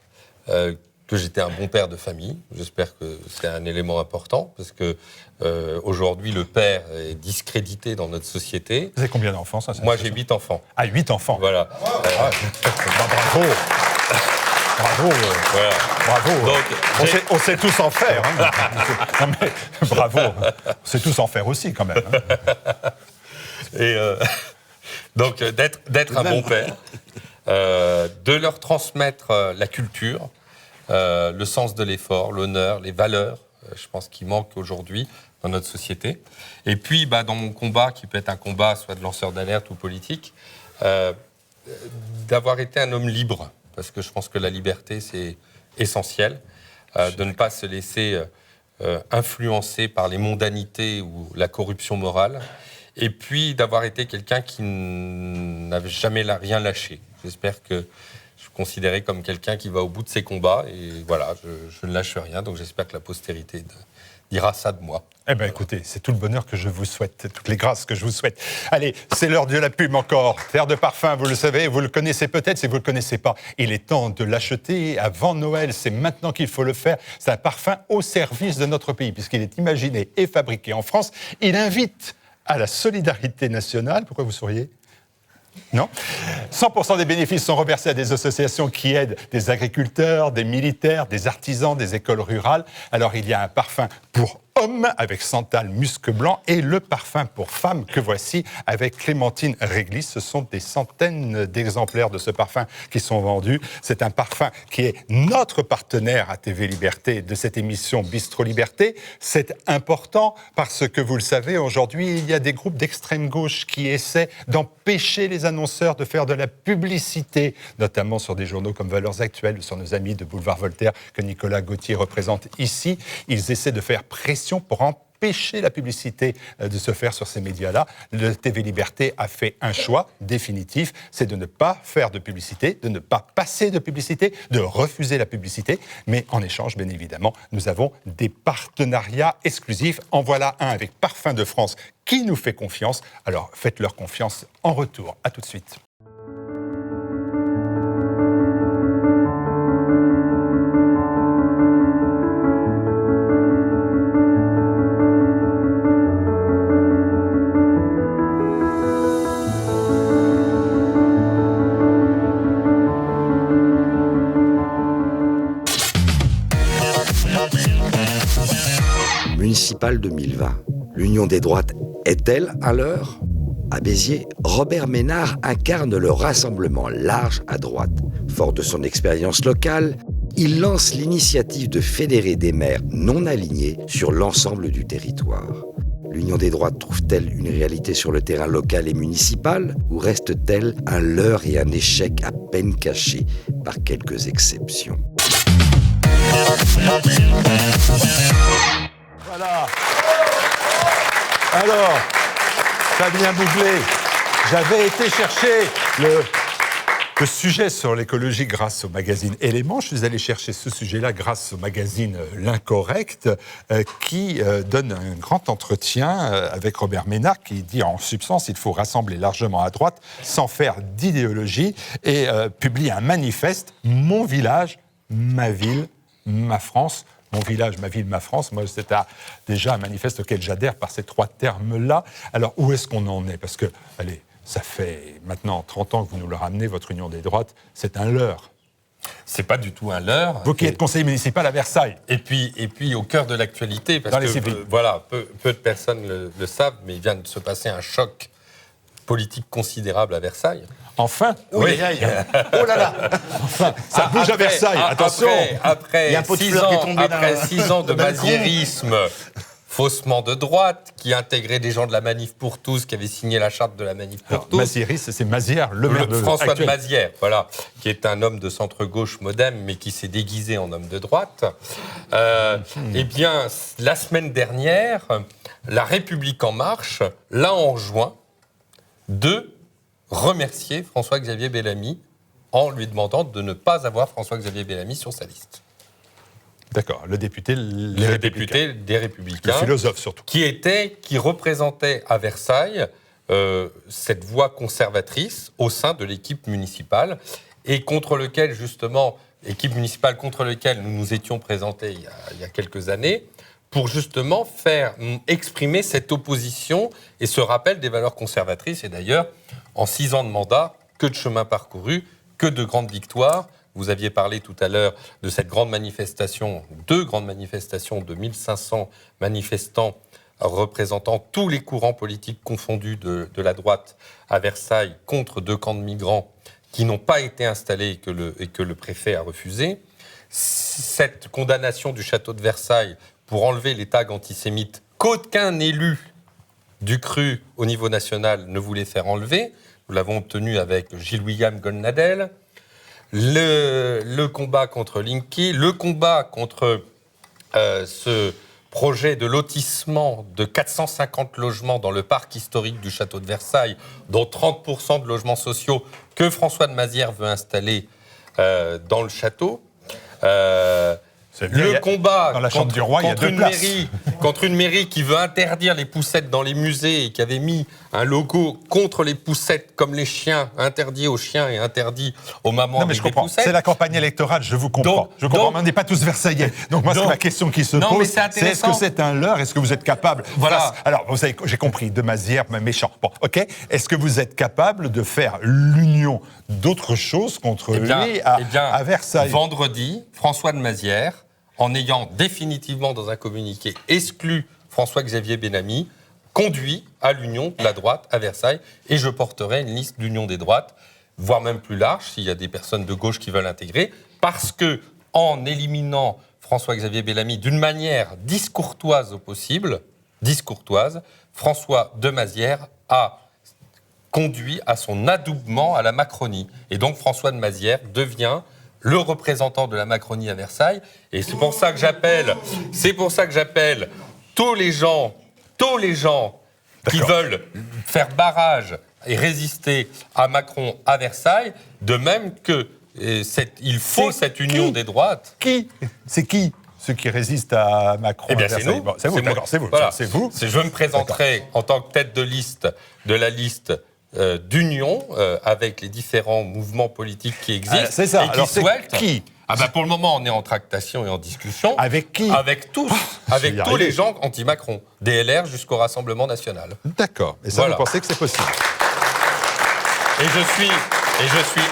que j'étais un bon père de famille. J'espère que c'est un élément important, parce que aujourd'hui, le père est discrédité dans notre société. Vous avez combien d'enfants, ça ? Moi, j'ai 8 enfants. Ah, 8 enfants. Voilà. Bravo. Voilà. Bravo. Donc, on sait tous en faire. Hein. Non, mais, bravo. On sait tous en faire aussi, quand même. Hein. Et donc, d'être un bon père, de leur transmettre la culture, le sens de l'effort, l'honneur, les valeurs, je pense qui manquent aujourd'hui dans notre société. Et puis, dans mon combat, qui peut être un combat soit de lanceur d'alerte ou politique, d'avoir été un homme libre, parce que je pense que la liberté, c'est essentiel, de ne pas se laisser influencer par les mondanités ou la corruption morale, et puis d'avoir été quelqu'un qui n'avait jamais rien lâché. J'espère que je suis considéré comme quelqu'un qui va au bout de ses combats, et voilà, je ne lâche rien, donc j'espère que la postérité dira ça de moi. Eh bien, écoutez, c'est tout le bonheur que je vous souhaite, toutes les grâces que je vous souhaite. Allez, c'est l'heure de la pub encore. Terre de parfum, vous le savez, vous le connaissez peut-être, si vous ne le connaissez pas. Il est temps de l'acheter avant Noël, c'est maintenant qu'il faut le faire. C'est un parfum au service de notre pays, puisqu'il est imaginé et fabriqué en France. Il invite à la solidarité nationale. Pourquoi vous souriez ? Non. 100% des bénéfices sont reversés à des associations qui aident des agriculteurs, des militaires, des artisans, des écoles rurales. Alors, il y a un parfum pour hommes avec Santal Musc Blanc et le parfum pour femmes que voici avec Clémentine Réglis. Ce sont des centaines d'exemplaires de ce parfum qui sont vendus. C'est un parfum qui est notre partenaire à TV Liberté de cette émission Bistro Liberté. C'est important parce que, vous le savez, aujourd'hui, il y a des groupes d'extrême gauche qui essaient d'empêcher les annonceurs de faire de la publicité, notamment sur des journaux comme Valeurs Actuelles, sur nos amis de Boulevard Voltaire que Nicolas Gauthier représente ici. Ils essaient de faire pression pour empêcher empêcher la publicité de se faire sur ces médias-là. Le TV Liberté a fait un choix définitif, c'est de ne pas faire de publicité, de ne pas passer de publicité, de refuser la publicité. Mais en échange, bien évidemment, nous avons des partenariats exclusifs. En voilà un avec Parfums de France qui nous fait confiance. Alors faites-leur confiance en retour. À tout de suite. Municipal 2020. L'union des droites est-elle à l'heure ? À Béziers, Robert Ménard incarne le rassemblement large à droite. Fort de son expérience locale, il lance l'initiative de fédérer des maires non alignés sur l'ensemble du territoire. L'union des droites trouve-t-elle une réalité sur le terrain local et municipal ou reste-t-elle un leurre et un échec à peine caché par quelques exceptions ? Voilà. Alors, Fabien Bouglet, j'avais été chercher le sujet sur l'écologie grâce au magazine Éléments. Je suis allé chercher ce sujet-là grâce au magazine L'Incorrect, qui donne un grand entretien avec Robert Ménard, qui dit en substance il faut rassembler largement à droite sans faire d'idéologie, et publie un manifeste « Mon village, ma ville, ma France ». Mon village, ma ville, ma France, moi, c'est déjà un manifeste auquel j'adhère par ces 3 termes-là. Alors, où est-ce qu'on en est ? Parce que, allez, ça fait maintenant 30 ans que vous nous le ramenez, votre union des droites, c'est un leurre. C'est pas du tout un leurre. Vous qui êtes conseiller municipal à Versailles. Et puis au cœur de l'actualité, parce Dans les que civils. Voilà, peu de personnes le savent, mais il vient de se passer un choc politique considérable à Versailles. Enfin. Oui. Oh là là. Enfin, ça bouge à Versailles, attention. Il y a un pot de fleurs qui est tombé après d'un- 6 ans de d'un balcon. mazierisme faussement de droite, qui intégrait des gens de la Manif pour tous, qui avaient signé la charte de la Manif pour Alors, tous. Mazieris, c'est Mazière, le maire de François actuel. de Mazière, voilà, qui est un homme de centre-gauche modem, mais qui s'est déguisé en homme de droite. Eh bien, la semaine dernière, La République En Marche l'a enjoint de remercier François-Xavier Bellamy en lui demandant de ne pas avoir François-Xavier Bellamy sur sa liste. D'accord, le député, Le député des Républicains. le philosophe surtout. Qui représentait à Versailles cette voix conservatrice au sein de l'équipe municipale et contre lequel, justement, équipe municipale contre laquelle nous nous étions présentés il y a quelques années, pour justement faire exprimer cette opposition et ce rappel des valeurs conservatrices. Et d'ailleurs, en 6 ans de mandat, que de chemin parcouru, que de grandes victoires. Vous aviez parlé tout à l'heure de cette grande manifestation, 2 grandes manifestations de 1500 manifestants représentant tous les courants politiques confondus de la droite à Versailles contre 2 camps de migrants qui n'ont pas été installés et que le préfet a refusé. Cette condamnation du château de Versailles pour enlever les tags antisémites qu'aucun élu du CRU au niveau national ne voulait faire enlever. Nous l'avons obtenu avec Gilles-William Goldnadel. Le combat contre Linky, le combat contre ce projet de lotissement de 450 logements dans le parc historique du château de Versailles, dont 30% de logements sociaux que François de Mazière veut installer dans le château. Le combat dans la chambre du roi, il y a 2 places. Contre une mairie qui veut interdire les poussettes dans les musées et qui avait mis un logo contre les poussettes comme les chiens, interdit aux chiens et interdit aux mamans Non, mais avec je des comprends. poussettes. C'est la campagne électorale, je vous comprends. Je comprends, mais on n'est pas tous versaillais. Donc moi, c'est ma question qui se Non, mais pose. c'est intéressant. Est-ce que c'est un leurre ? Est-ce que vous êtes capable Voilà. Alors, vous savez, j'ai compris, de Mazière, méchant. Bon, ok. Est-ce que vous êtes capable de faire l'union d'autres choses contre lui à Versailles ? Vendredi, François de Mazière, en ayant définitivement dans un communiqué exclu François-Xavier Bellamy, conduit à l'union de la droite à Versailles. Et je porterai une liste d'union des droites, voire même plus large, s'il y a des personnes de gauche qui veulent intégrer, parce que en éliminant François-Xavier Bellamy d'une manière discourtoise au possible, François de Mazière a conduit à son adoubement à la Macronie. Et donc François de Mazière devient le représentant de la Macronie à Versailles. Et c'est pour ça que j'appelle tous les gens qui veulent faire barrage et résister à Macron à Versailles, de même que il faut cette union des droites. C'est qui ceux qui résistent à Macron? Eh bien, à c'est Versailles? nous. Bon, c'est vous, d'accord, c'est vous. Voilà. C'est vous. Je me présenterai en tant que tête de liste de la liste d'union avec les différents mouvements politiques qui existent c'est ça. et qui Alors, c'est souhaitent. qui? Pour le moment, on est en tractation et en discussion. Avec qui? Avec tous. Avec tous les gens anti-Macron. DLR jusqu'au Rassemblement national. D'accord. Et ça, Voilà. vous pensez que c'est possible? Et je suis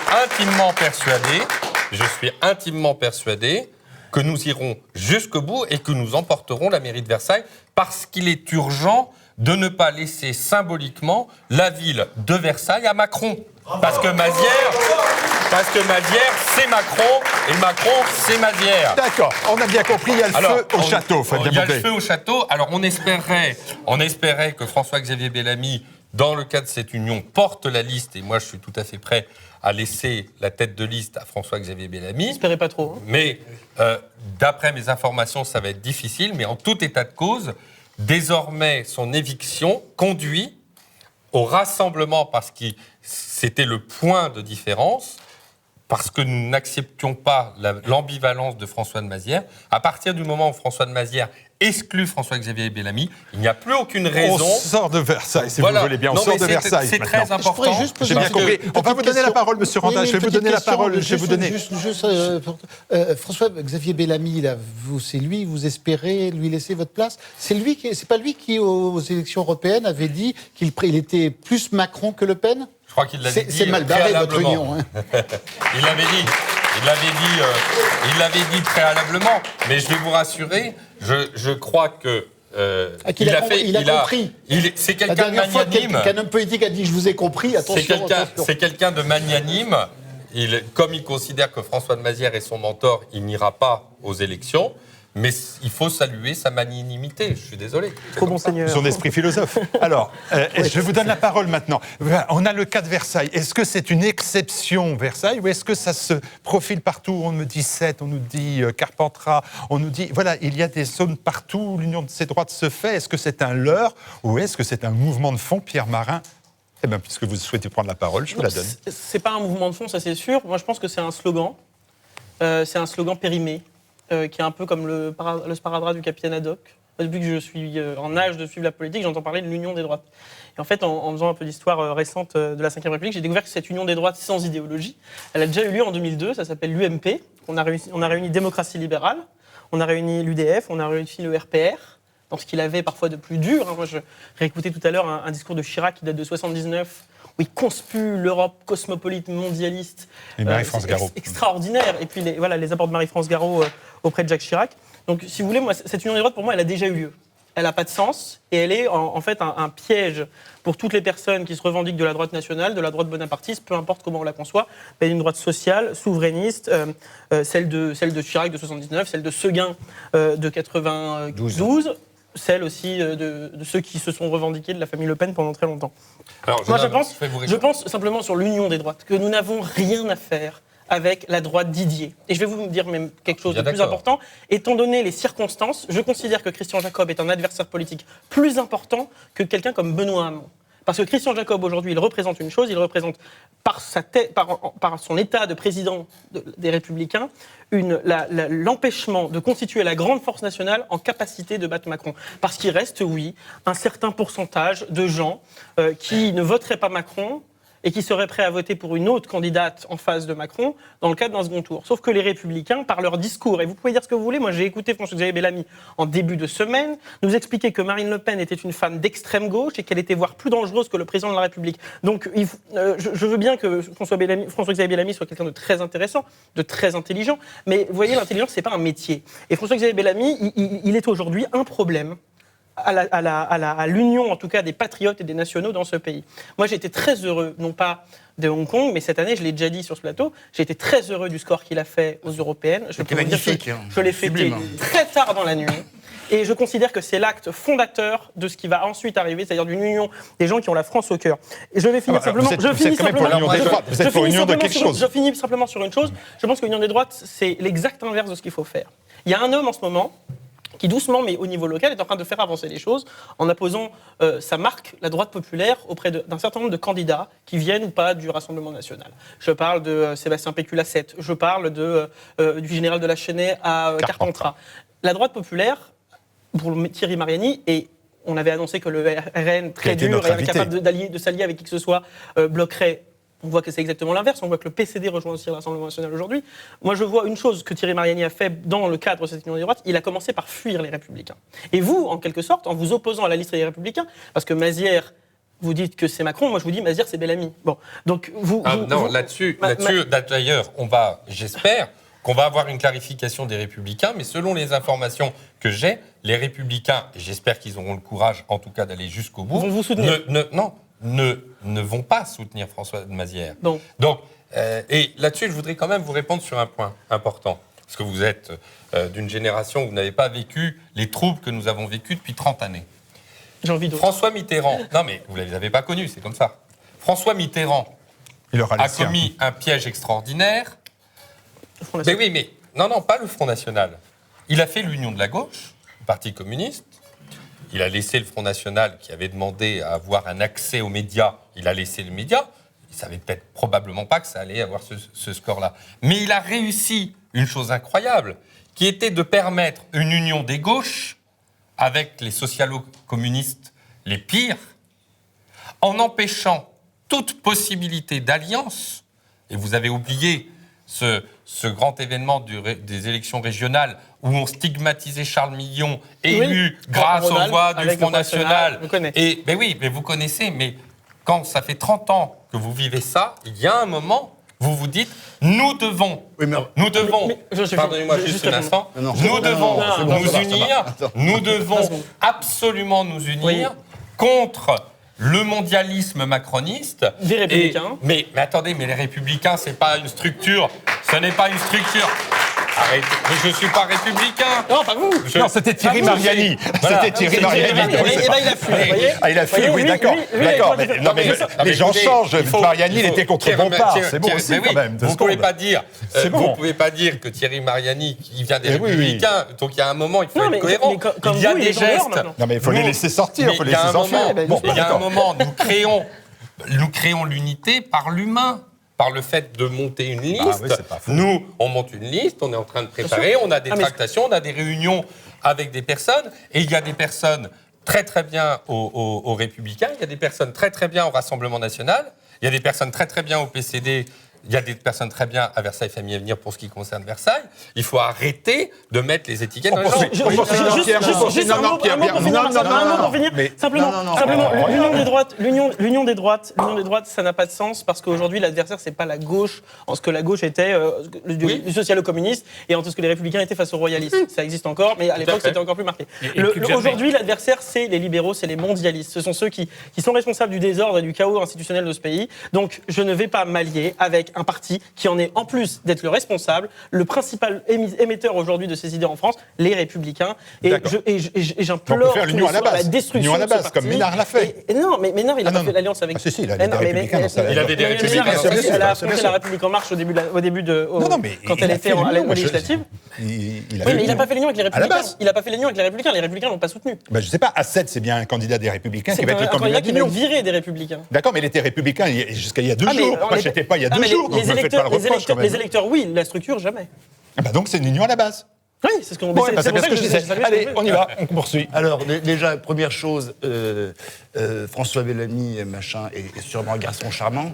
intimement persuadé que nous irons jusqu'au bout et que nous emporterons la mairie de Versailles parce qu'il est urgent de ne pas laisser symboliquement la ville de Versailles à Macron. Parce que Mazières, c'est Macron et Macron, c'est Mazières. D'accord, on a bien compris, il y a le feu au château. Il y a le feu au château. Alors on espérait que François-Xavier Bellamy, dans le cadre de cette union, porte la liste, et moi je suis tout à fait prêt à laisser la tête de liste à François-Xavier Bellamy. N'espérez pas trop. Mais d'après mes informations, ça va être difficile, mais en tout état de cause, désormais son éviction conduit au rassemblement parce que c'était le point de différence, parce que nous n'acceptions pas l'ambivalence de François de Mazières. À partir du moment où François de Mazières exclut François-Xavier Bellamy, il n'y a plus aucune raison. On sort de Versailles, si vous voulez bien. On sort de Versailles. C'est très important. J'ai bien compris. On va vous donner la parole, monsieur Randa. Je vais vous donner la parole. François-Xavier Bellamy, là, c'est lui, vous espérez lui laisser votre place. C'est pas lui qui, aux élections européennes, avait dit qu'il était plus Macron que Le Pen? Je crois qu'il l'avait dit. C'est mal barré, votre union. Hein. Il l'avait dit préalablement. Mais je vais vous rassurer, je crois que. Il a compris. C'est quelqu'un de magnanime. Qu'un homme politique a dit « je vous ai compris », attention. C'est quelqu'un de magnanime. Comme il considère que François de Mazières est son mentor, il n'ira pas aux élections. Mais il faut saluer sa magnanimité, je suis désolé. Trop bon seigneur. Son esprit philosophe. Alors, je vous donne la parole maintenant. On a le cas de Versailles. Est-ce que c'est une exception, Versailles, ou est-ce que ça se profile partout? On me dit Sète, on nous dit Carpentras, on nous dit... Voilà, il y a des zones partout où l'union de ces droites se fait. Est-ce que c'est un leurre ou est-ce que c'est un mouvement de fond, Pierre Marin? Eh bien, puisque vous souhaitez prendre la parole, je vous la donne. C'est pas un mouvement de fond, ça c'est sûr. Moi, je pense que c'est un slogan. C'est un slogan périmé. Qui est un peu comme le sparadrap du capitaine Haddock. Depuis que je suis en âge de suivre la politique, j'entends parler de l'union des droites. Et en fait, en faisant un peu d'histoire récente de la Ve République, j'ai découvert que cette union des droites sans idéologie, elle a déjà eu lieu en 2002, ça s'appelle l'UMP. On a réuni démocratie libérale, on a réuni l'UDF, on a réuni le RPR, dans ce qu'il avait parfois de plus dur. Moi, je réécoutais tout à l'heure un discours de Chirac qui date de 79, où il conspue l'Europe cosmopolite, mondialiste. Et Marie-France Garot. Extraordinaire. Et puis les apports de Marie-France Garot auprès de Jacques Chirac. Donc, si vous voulez, moi, cette union des droites, pour moi, elle a déjà eu lieu. Elle n'a pas de sens et elle est en fait un piège pour toutes les personnes qui se revendiquent de la droite nationale, de la droite bonapartiste, peu importe comment on la conçoit. Il y a une droite sociale, souverainiste, celle de Chirac de 79, celle de Seguin de 92. Celle aussi de ceux qui se sont revendiqués de la famille Le Pen pendant très longtemps. Alors, moi, je pense simplement sur l'union des droites, que nous n'avons rien à faire avec la droite Didier. Et je vais vous dire même quelque chose de plus important. Étant donné les circonstances, je considère que Christian Jacob est un adversaire politique plus important que quelqu'un comme Benoît Hamon. Parce que Christian Jacob, aujourd'hui, il représente une chose, il représente par son état de président des Républicains l'empêchement de constituer la grande force nationale en capacité de battre Macron. Parce qu'il reste, oui, un certain pourcentage de gens qui ne voteraient pas Macron et qui seraient prêts à voter pour une autre candidate en face de Macron dans le cadre d'un second tour. Sauf que les Républicains, par leur discours, et vous pouvez dire ce que vous voulez, moi j'ai écouté François-Xavier Bellamy en début de semaine nous expliquer que Marine Le Pen était une femme d'extrême gauche et qu'elle était voire plus dangereuse que le président de la République. Donc je veux bien que François-Xavier Bellamy soit quelqu'un de très intéressant, de très intelligent, mais vous voyez, l'intelligence, c'est pas un métier. Et François-Xavier Bellamy, il est aujourd'hui un problème à l'union, en tout cas, des patriotes et des nationaux dans ce pays. Moi, j'ai été très heureux, non pas de Hong Kong, mais cette année, je l'ai déjà dit sur ce plateau, j'ai été très heureux du score qu'il a fait aux Européennes. C'était magnifique. Je l'ai fêté très tard dans la nuit. Et je considère que c'est l'acte fondateur de ce qui va ensuite arriver, c'est-à-dire d'une union des gens qui ont la France au cœur. Et je vais finir simplement. Je finis simplement sur une chose. Je pense que l'union des droites, c'est l'exact inverse de ce qu'il faut faire. Il y a un homme en ce moment qui doucement, mais au niveau local, est en train de faire avancer les choses en apposant sa marque, la droite populaire, auprès d'un certain nombre de candidats qui viennent ou pas du Rassemblement national. Je parle de Sébastien Pécule à 7, je parle du général de la Chênaie à Carpentras. La droite populaire, pour Thierry Mariani, et on avait annoncé que le RN, très dur et incapable de s'allier avec qui que ce soit, bloquerait. On voit que c'est exactement l'inverse. On voit que le PCD rejoint aussi le Rassemblement national aujourd'hui. Moi, je vois une chose que Thierry Mariani a fait dans le cadre de cette union des droites. Il a commencé par fuir les Républicains. Et vous, en quelque sorte, en vous opposant à la liste des Républicains, parce que Mazière, vous dites que c'est Macron, moi je vous dis Mazière, c'est Bellamy. Bon, donc là-dessus, d'ailleurs, j'espère qu'on va avoir une clarification des Républicains, mais selon les informations que j'ai, les Républicains, et j'espère qu'ils auront le courage, en tout cas, d'aller jusqu'au bout, vont vous soutenir. ne vont pas soutenir François Mazière. Donc, et là-dessus, je voudrais quand même vous répondre sur un point important. Parce que vous êtes d'une génération où vous n'avez pas vécu les troubles que nous avons vécus depuis 30 années. J'ai envie d'autre. François Mitterrand, non mais vous ne les avez pas connus, c'est comme ça. François Mitterrand a commis un piège extraordinaire. Mais oui, mais non, pas le Front National. Il a fait l'union de la gauche, le Parti communiste. Il a laissé le Front National, qui avait demandé à avoir un accès aux médias, il a laissé les médias. Il ne savait peut-être probablement pas que ça allait avoir ce score-là. Mais il a réussi une chose incroyable, qui était de permettre une union des gauches avec les socialo-communistes les pires, en empêchant toute possibilité d'alliance. Et vous avez oublié ce grand événement des élections régionales où on stigmatisait Charles Millon, élu grâce aux voix du Front National. Mais vous connaissez, mais quand ça fait 30 ans que vous vivez ça, il y a un moment, vous vous dites, nous devons, pardonnez-moi juste un instant, nous devons nous unir, nous devons absolument nous unir contre le mondialisme macroniste. Des Républicains. Mais attendez, mais les Républicains, c'est pas une structure, ce n'est pas une structure. Arrêtez, mais je ne suis pas républicain. Non, pas vous. Non, c'était Thierry Mariani. C'était Thierry Mariani. Et ben il a fui, vous voyez. Ah, il a fui, oui, d'accord. D'accord, mais les gens changent. Mariani, il était contre Bompard. C'est bon aussi, quand même. Vous ne pouvez pas dire que Thierry Mariani, qui vient des Républicains, donc il y a un moment, il faut être cohérent. Il y a des gestes. Non, mais il faut les laisser sortir, il faut les laisser s'enfuir. Il y a un moment, nous créons l'unité par l'humain. Par le fait de monter une liste. Nous, on monte une liste, on est en train de préparer, on a des tractations, on a des réunions avec des personnes, et il y a des personnes très très bien aux Républicains, il y a des personnes très très bien au Rassemblement national, il y a des personnes très très bien au PCD, il y a des personnes très bien à Versailles Famille Avenir pour ce qui concerne Versailles. Il faut arrêter de mettre les étiquettes dans les gens. Juste un mot pour finir. Simplement, l'union des droites, ça n'a pas de sens parce qu'aujourd'hui, l'adversaire, c'est pas la gauche, en ce que la gauche était du socialo-communiste et en tout ce que les républicains étaient face aux royalistes. Ça existe encore, mais à l'époque, c'était encore plus marqué. Aujourd'hui, l'adversaire, c'est les libéraux, c'est les mondialistes. Ce sont ceux qui sont responsables du désordre et du chaos institutionnel de ce pays. Donc, je ne vais pas m'allier avec un parti qui en est, en plus d'être le responsable, le principal émetteur aujourd'hui de ces idées en France, les Républicains. Et j'implore on peut faire l'union à la base, l'union à la base, comme Ménard l'a fait. Non, mais Ménard, il n'a pas fait l'alliance avec... Si, il avait des Républicains. Il avait des Républicains. Elle a affronté la République En Marche au début quand elle était à la législative. Oui, mais il n'a pas fait l'union avec les Républicains. Il n'a pas fait l'union avec les Républicains. Les Républicains ne l'ont pas soutenu. Je ne sais pas, Assed, c'est bien un candidat des Républicains qui va être le candidat qui va être viré des Républicains. D'accord, mais il était républicain jusqu'à il y a 2 jours. Moi, je n'étais pas il y a 2 jours. Les électeurs, oui, la structure, jamais. Donc c'est une union à la base. Oui, c'est ce qu'on c'est bien ce que je disais. Allez, on y va, on poursuit. Alors, déjà, première chose, François Bellamy, machin, est sûrement un garçon charmant.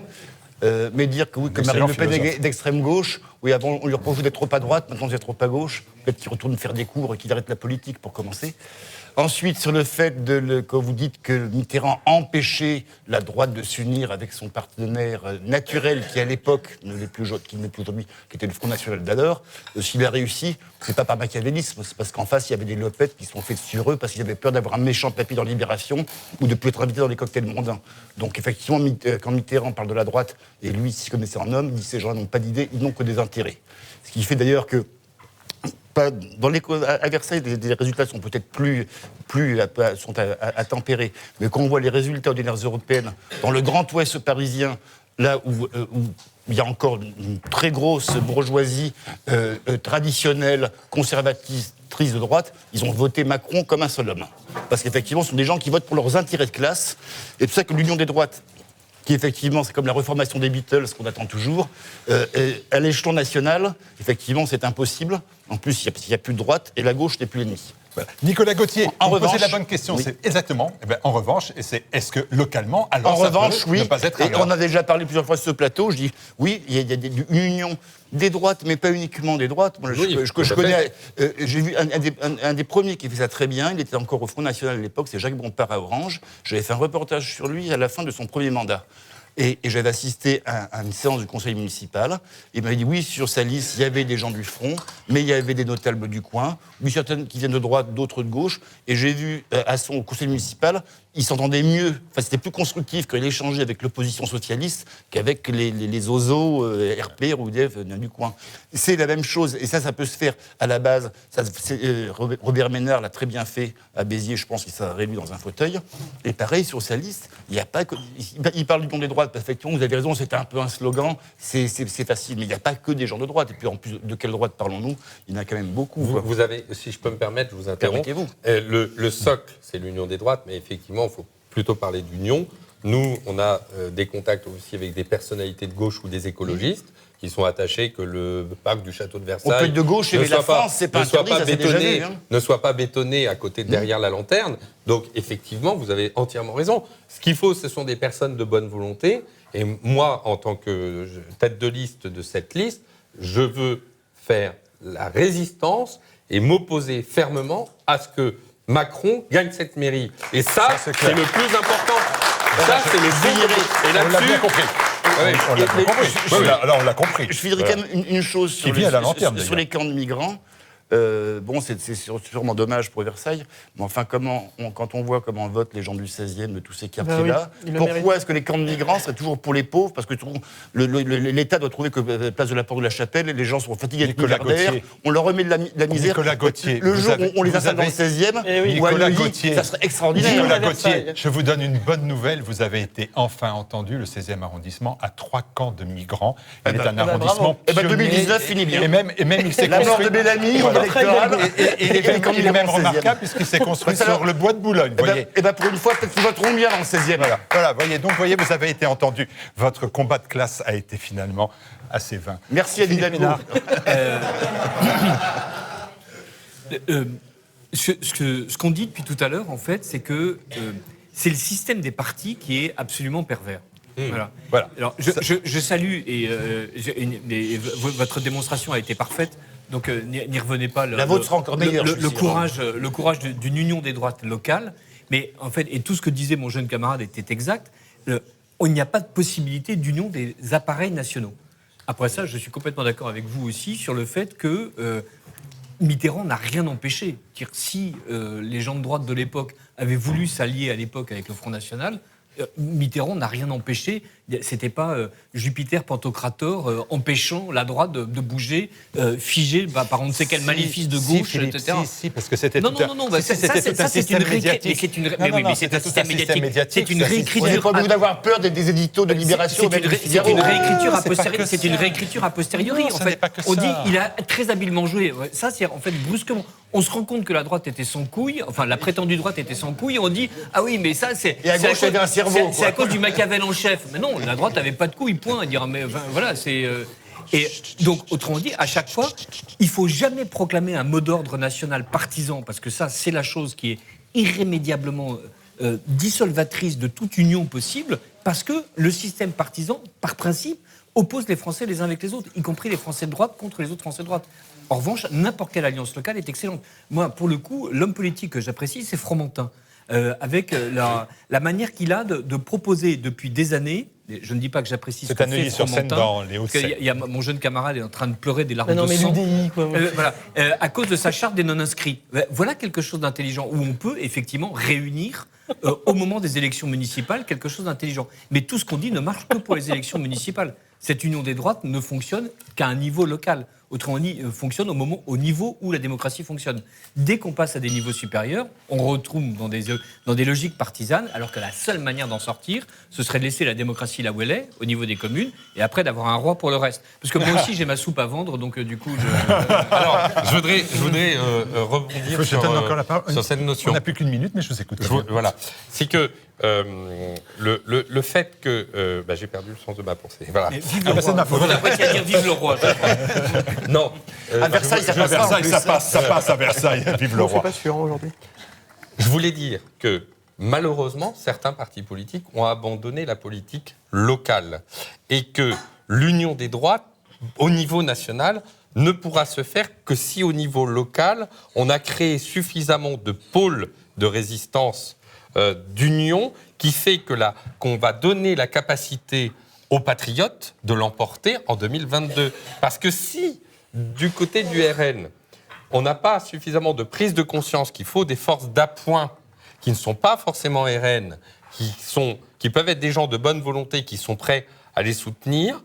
Mais dire que, oui, que Marine Le Pen est d'extrême gauche, oui, avant, on lui reprochait d'être trop à droite, maintenant d'être trop à gauche. Peut-être qu'il retourne faire des cours et qu'il arrête la politique pour commencer. Ensuite, sur le fait quand vous dites que Mitterrand empêchait la droite de s'unir avec son partenaire naturel, qui à l'époque qui n'est plus aujourd'hui, qui était le Front National d'alors, s'il a réussi, c'est pas par machiavélisme, c'est parce qu'en face, il y avait des lopettes qui se sont faites sur eux, parce qu'ils avaient peur d'avoir un méchant papier dans Libération ou de plus être invité dans les cocktails mondains. Donc effectivement, quand Mitterrand parle de la droite, et lui, s'il connaissait un homme, il dit ces gens n'ont pas d'idées, ils n'ont que des intérêts. Ce qui fait d'ailleurs que à Versailles, les résultats sont peut-être plus à tempérer. Mais quand on voit les résultats aux dernières européennes, dans le Grand Ouest parisien, là où il y a encore une très grosse bourgeoisie traditionnelle, conservatrice, électrices de droite, ils ont voté Macron comme un seul homme. Parce qu'effectivement, ce sont des gens qui votent pour leurs intérêts de classe. Et c'est pour ça que l'union des droites, qui effectivement, c'est comme la reformation des Beatles, qu'on attend toujours, à l'échelon national, effectivement, c'est impossible. En plus, il n'y a plus de droite, et la gauche n'est plus l'ennemi. Voilà. Nicolas Gauthier, en revanche, posez la bonne question. Oui. C'est exactement. En revanche, et c'est est-ce que localement, alors en ça revanche, peut oui. ne pas être Et on a déjà parlé plusieurs fois sur ce plateau. Je dis oui, il y a une union des droites, mais pas uniquement des droites. Moi, je connais. J'ai vu un des premiers qui fait ça très bien. Il était encore au Front National à l'époque. C'est Jacques Bompard à Orange. J'avais fait un reportage sur lui à la fin de son premier mandat. Et j'avais assisté à une séance du conseil municipal. Il m'avait dit, oui, sur sa liste, il y avait des gens du front, mais il y avait des notables du coin, oui, certaines qui viennent de droite, d'autres de gauche. Et j'ai vu, à son conseil municipal, il s'entendait mieux, enfin, c'était plus constructif quand il échangeait avec l'opposition socialiste qu'avec les osos RP, RUDF du coin. C'est la même chose, et ça peut se faire à la base. Robert Ménard l'a très bien fait à Béziers, je pense qu'il s'est réduit dans un fauteuil. Et pareil, sur sa liste, il n'y a pas que... Il parle du don des droites, effectivement, vous avez raison, c'était un peu un slogan, c'est facile, mais il n'y a pas que des gens de droite. Et puis en plus, de quelle droite parlons-nous? Il y en a quand même beaucoup. Vous avez, si je peux me permettre, je vous interromps. Permettez-vous. Le socle, c'est l'union des droites, mais effectivement, il faut plutôt parler d'union. Nous, on a des contacts aussi avec des personnalités de gauche ou des écologistes qui sont attachés que le parc du château de Versailles... On peut être de gauche, mais la France, c'est pas interdit, ça c'est déjà vu. Ne soit pas bétonné à côté, derrière la lanterne. Donc, effectivement, vous avez entièrement raison. Ce qu'il faut, ce sont des personnes de bonne volonté. Et moi, en tant que tête de liste de cette liste, je veux faire la résistance et m'opposer fermement à ce que Macron gagne cette mairie. Et ça c'est le plus important. Ça, c'est le bon. Et là-dessus, on l'a bien compris. On l'a bien compris. Là, on l'a compris. Je dirais quand même une chose sur les camps de migrants. Bon, c'est sûrement dommage pour Versailles, mais enfin, quand on voit comment votent les gens du 16e, de tous ces quartiers-là, pourquoi est-ce que les camps de migrants seraient toujours pour les pauvres? Parce que l'État doit trouver que place de la Porte de la Chapelle, les gens sont fatigués de milliardaires, on leur remet de la misère. Nicolas Gauthier, le jour où on les installe dans le 16e, ou à Neuilly, ça serait extraordinaire. Nicolas Gauthier, je vous donne une bonne nouvelle, vous avez été enfin entendu, le 16e arrondissement, à 3 camps de migrants. Il est un arrondissement pionnier. 2019 finit bien. Et même il s'est construit... La mort de Bellamy, il est même remarquable puisqu'il s'est construit sur le bois de Boulogne. Et pour une fois, peut-être qu'ils voteront bien dans le 16e. Voilà, voyez, vous avez été entendu. Votre combat de classe a été finalement assez vain. Merci à Hidalgo. Ce qu'on dit depuis tout à l'heure, en fait, c'est que c'est le système des partis qui est absolument pervers. Voilà. Alors, je salue et votre démonstration a été parfaite. Donc n'y revenez pas. La vôtre sera encore meilleure. Le courage d'une union des droites locales. Mais en fait, et tout ce que disait mon jeune camarade était exact. Il n'y a pas de possibilité d'union des appareils nationaux. Après ça, je suis complètement d'accord avec vous aussi sur le fait que Mitterrand n'a rien empêché. Si les gens de droite de l'époque avaient voulu s'allier à l'époque avec le Front National, Mitterrand n'a rien empêché. C'était pas Jupiter Pantocrator empêchant la droite de bouger, figé par on ne sait quel maléfice de gauche, Philippe, etc. Si, parce que c'était non, c'était tout un système médiatique. C'est un système médiatique. C'est une réécriture. On n'est pas obligé d'avoir peur des éditos de Libération. C'est une réécriture a posteriori. En fait, on dit il a très habilement joué. Ça, c'est en fait brusquement. On se rend compte que la droite était sans couilles, enfin la prétendue droite était sans couilles, on dit ah oui mais ça c'est à cause du Machiavel en chef. Mais non, la droite n'avait pas de couilles, point. Dire mais voilà c'est et donc autrement dit à chaque fois il faut jamais proclamer un mot d'ordre national partisan parce que ça c'est la chose qui est irrémédiablement dissolvatrice de toute union possible parce que le système partisan par principe oppose les Français les uns avec les autres, y compris les Français de droite contre les autres Français de droite. En revanche, n'importe quelle alliance locale est excellente. Moi, pour le coup, l'homme politique que j'apprécie, c'est Fromentin. Avec la manière qu'il a de proposer depuis des années, je ne dis pas que j'apprécie ce que fait Fromentin, dans les Hauts-de-Seine. Il y a mon jeune camarade est en train de pleurer des larmes de sang. À cause de sa charte des non-inscrits. Voilà quelque chose d'intelligent, où on peut effectivement réunir au moment des élections municipales quelque chose d'intelligent. Mais tout ce qu'on dit ne marche que pour les élections municipales. Cette union des droites ne fonctionne qu'à un niveau local. autrement dit, fonctionne au niveau où la démocratie fonctionne. Dès qu'on passe à des niveaux supérieurs, on retrouve dans des logiques partisanes, alors que la seule manière d'en sortir, ce serait de laisser la démocratie là où elle est, au niveau des communes, et après d'avoir un roi pour le reste. Parce que moi aussi, j'ai ma soupe à vendre, donc du coup, Alors, je voudrais rebondir sur cette notion. On n'a plus qu'une minute, mais je vous écoute. Voilà. C'est que le fait que... j'ai perdu le sens de ma pensée. Voilà. Vive le roi. C'est de ma faute. On a pas qu'à dire vive le roi. Non. À Versailles, ça passe à Versailles. Vive le roi. Je ne suis pas sûr aujourd'hui. Je voulais dire que malheureusement, certains partis politiques ont abandonné la politique locale et que l'union des droites, au niveau national, ne pourra se faire que si, au niveau local, on a créé suffisamment de pôles de résistance, d'union, qui fait qu'on va donner la capacité aux patriotes de l'emporter en 2022. Parce que si, du côté du RN, on n'a pas suffisamment de prise de conscience qu'il faut des forces d'appoint qui ne sont pas forcément RN, qui peuvent être des gens de bonne volonté, qui sont prêts à les soutenir,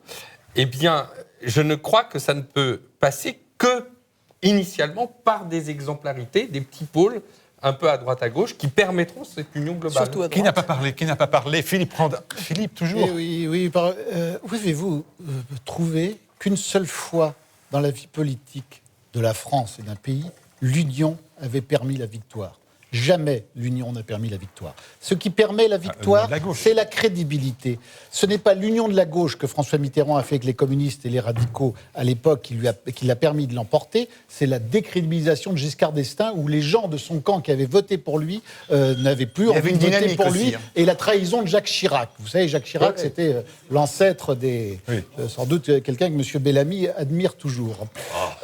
eh bien, je ne crois que ça ne peut passer que, initialement, par des exemplarités, des petits pôles, un peu à droite à gauche, qui permettront cette union globale. Qui n'a pas parlé Philippe, toujours. Oui. Où avez-vous trouvé qu'une seule fois dans la vie politique de la France et d'un pays, l'union avait permis la victoire? Jamais l'union n'a permis la victoire. Ce qui permet la victoire, c'est la crédibilité. Ce n'est pas l'union de la gauche que François Mitterrand a fait avec les communistes et les radicaux à l'époque qui l'a permis de l'emporter, c'est la décrédibilisation de Giscard d'Estaing où les gens de son camp qui avaient voté pour lui n'avaient plus envie de voter pour lui, et la trahison de Jacques Chirac. Vous savez, Jacques Chirac, c'était l'ancêtre sans doute quelqu'un que M. Bellamy admire toujours.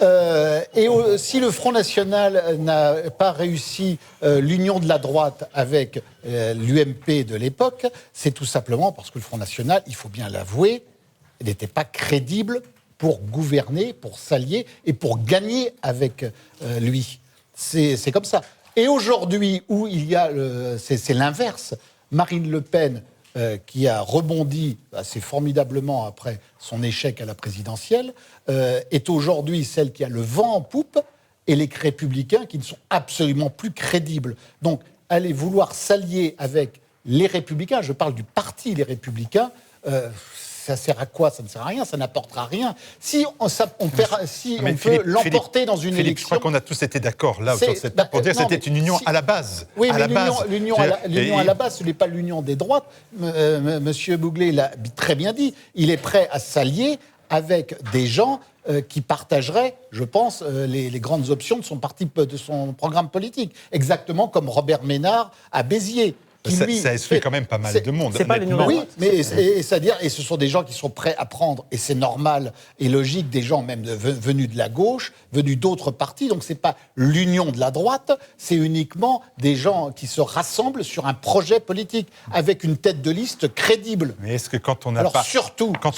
Si le Front National n'a pas réussi l'union de la droite avec l'UMP de l'époque, c'est tout simplement parce que le Front National, il faut bien l'avouer, n'était pas crédible pour gouverner, pour s'allier et pour gagner avec lui. C'est comme ça. Et aujourd'hui, où il y a c'est l'inverse, Marine Le Pen, qui a rebondi assez formidablement après son échec à la présidentielle, est aujourd'hui celle qui a le vent en poupe, et les Républicains qui ne sont absolument plus crédibles. Donc, aller vouloir s'allier avec les Républicains, je parle du parti Les Républicains, ça sert à quoi? Ça ne sert à rien, ça n'apportera rien. Si on peut l'emporter dans une élection... Je crois qu'on a tous été d'accord là sur cette pour dire que c'était une union à la base. Oui, mais l'union à la base, ce n'est pas l'union des droites. Monsieur Bouglé l'a très bien dit. Il est prêt à s'allier avec des gens qui partageraient, je pense, les grandes options de son programme politique. Exactement comme Robert Ménard à Béziers. Ça exclut quand même pas mal de monde. C'est pas l'union. Oui, mais c'est-à-dire, et ce sont des gens qui sont prêts à prendre, et c'est normal et logique, des gens même venus de la gauche, venus d'autres partis. Donc c'est pas l'union de la droite, c'est uniquement des gens qui se rassemblent sur un projet politique avec une tête de liste crédible. Mais est-ce que quand on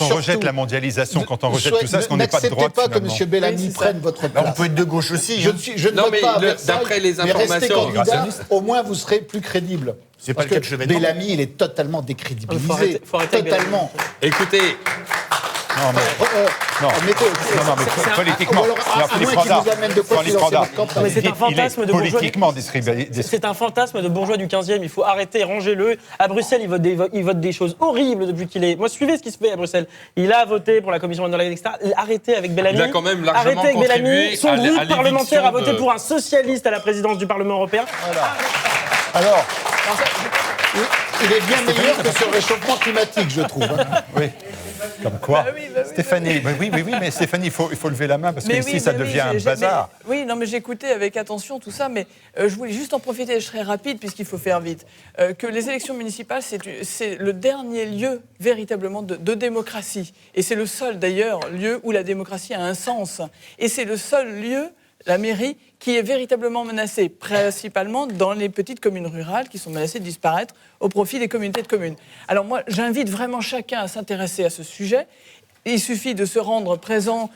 rejette la mondialisation, quand on rejette tout ça, est-ce qu'on n'est pas de droite? N'acceptez pas que M. Bellamy prenne votre place. On peut être de gauche aussi. Je ne vote pas à Versailles, d'après les mais restez informations, candidat, au moins vous serez plus crédible. C'est pas Parce le cas de que Chevènement. Bellamy, il est totalement décrédibilisé. Faut arrêter Totalement. Écoutez, politiquement, Mais c'est un fantasme de bourgeois. politiquement C'est un fantasme de bourgeois du 15e. Il faut arrêter, rangez-le. À Bruxelles, il vote des choses horribles depuis qu'il est. Moi, suivez ce qui se fait à Bruxelles. Il a voté pour la commission Van der Leyen, etc. Arrêtez avec Bellamy. Il a quand même largement contribué Son groupe parlementaire a voté pour un socialiste à la présidence du Parlement européen. Voilà. Alors, il est bien meilleur que ce réchauffement climatique, je trouve. Oui. Comme quoi, Stéphanie. Oui, mais Stéphanie, il faut lever la main parce que ici, ça devient un bazar. Oui, non, mais j'écoutais avec attention tout ça, mais je voulais juste en profiter, je serai rapide puisqu'il faut faire vite, que les élections municipales, c'est le dernier lieu véritablement de démocratie. Et c'est le seul, d'ailleurs, lieu où la démocratie a un sens. Et c'est le seul lieu, la mairie, qui est véritablement menacée, principalement dans les petites communes rurales qui sont menacées de disparaître au profit des communautés de communes. Alors moi, j'invite vraiment chacun à s'intéresser à ce sujet. Il suffit de se rendre présent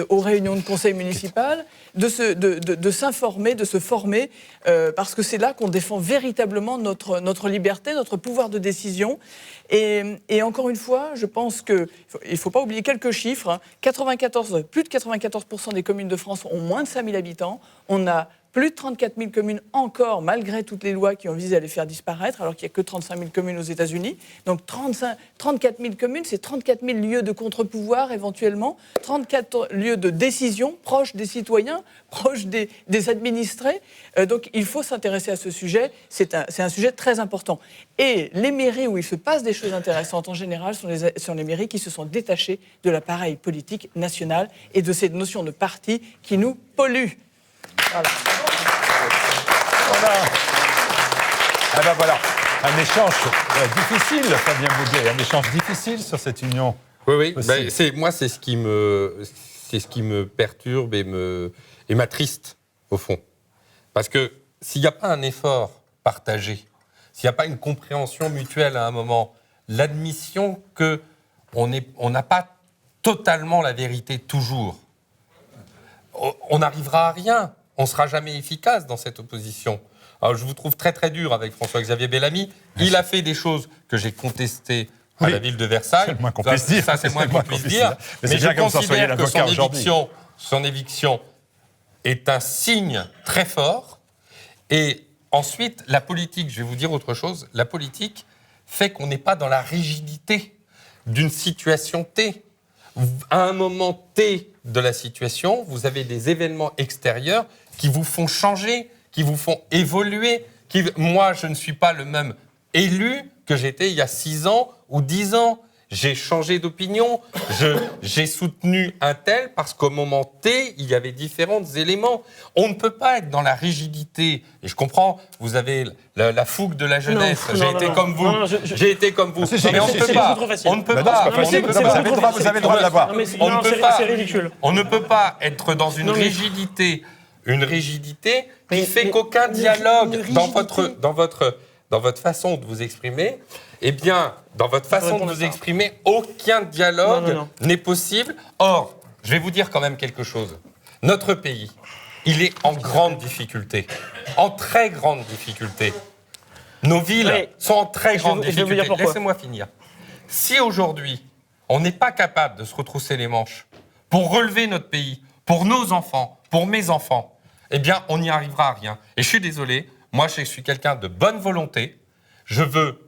aux réunions de conseil municipal, de s'informer, de se former, parce que c'est là qu'on défend véritablement notre liberté, notre pouvoir de décision. Et encore une fois, je pense qu'il ne faut pas oublier quelques chiffres. Plus de 94% des communes de France ont moins de 5 000 habitants. On a plus de 34 000 communes encore, malgré toutes les lois qui ont visé à les faire disparaître, alors qu'il n'y a que 35 000 communes aux États-Unis. Donc 34 000 communes, c'est 34 000 lieux de contre-pouvoir éventuellement, 34 lieux de décision proches des citoyens, proches des administrés. Donc il faut s'intéresser à ce sujet, c'est un sujet très important. Et les mairies où il se passe des choses intéressantes en général sont les mairies qui se sont détachées de l'appareil politique national et de cette notion de parti qui nous pollue. Voilà. Ah ben voilà, un échange difficile, Fabien Bouguet, un échange difficile sur cette union. Oui, moi c'est ce qui me perturbe et m'attriste au fond, parce que s'il n'y a pas un effort partagé, s'il n'y a pas une compréhension mutuelle à un moment, l'admission que on n'a pas totalement la vérité toujours, on n'arrivera à rien. On ne sera jamais efficace dans cette opposition. Alors, je vous trouve très très dur avec François-Xavier Bellamy. Il a fait des choses que j'ai contestées à la ville de Versailles. C'est le moins qu'on puisse dire. Ça, c'est le moins qu'on puisse dire. Mais je considère que son éviction est un signe très fort. Et ensuite, la politique, je vais vous dire autre chose, la politique fait qu'on n'est pas dans la rigidité d'une situation T. À un moment T de la situation, vous avez des événements extérieurs qui vous font changer, qui vous font évoluer. Moi, je ne suis pas le même élu que j'étais il y a 6 ans ou 10 ans. J'ai changé d'opinion, j'ai soutenu un tel parce qu'au moment T, il y avait différents éléments. On ne peut pas être dans la rigidité. Et je comprends, vous avez la fougue de la jeunesse. J'ai été comme vous. J'ai été comme vous. Mais on ne peut pas. On ne peut pas. Vous avez le droit de l'avoir. C'est ridicule. On ne peut pas être dans une rigidité qui fait qu'aucun dialogue dans votre façon de vous exprimer, eh bien, dans votre façon de vous exprimer, aucun dialogue n'est possible. Or, je vais vous dire quand même quelque chose. Notre pays, il est en grande difficulté, en très grande difficulté. Nos villes sont en très grande difficulté. Laissez-moi finir. Si aujourd'hui, on n'est pas capable de se retrousser les manches pour relever notre pays, pour nos enfants, pour mes enfants, eh bien, on n'y arrivera à rien. Et je suis désolé, moi, je suis quelqu'un de bonne volonté. Je veux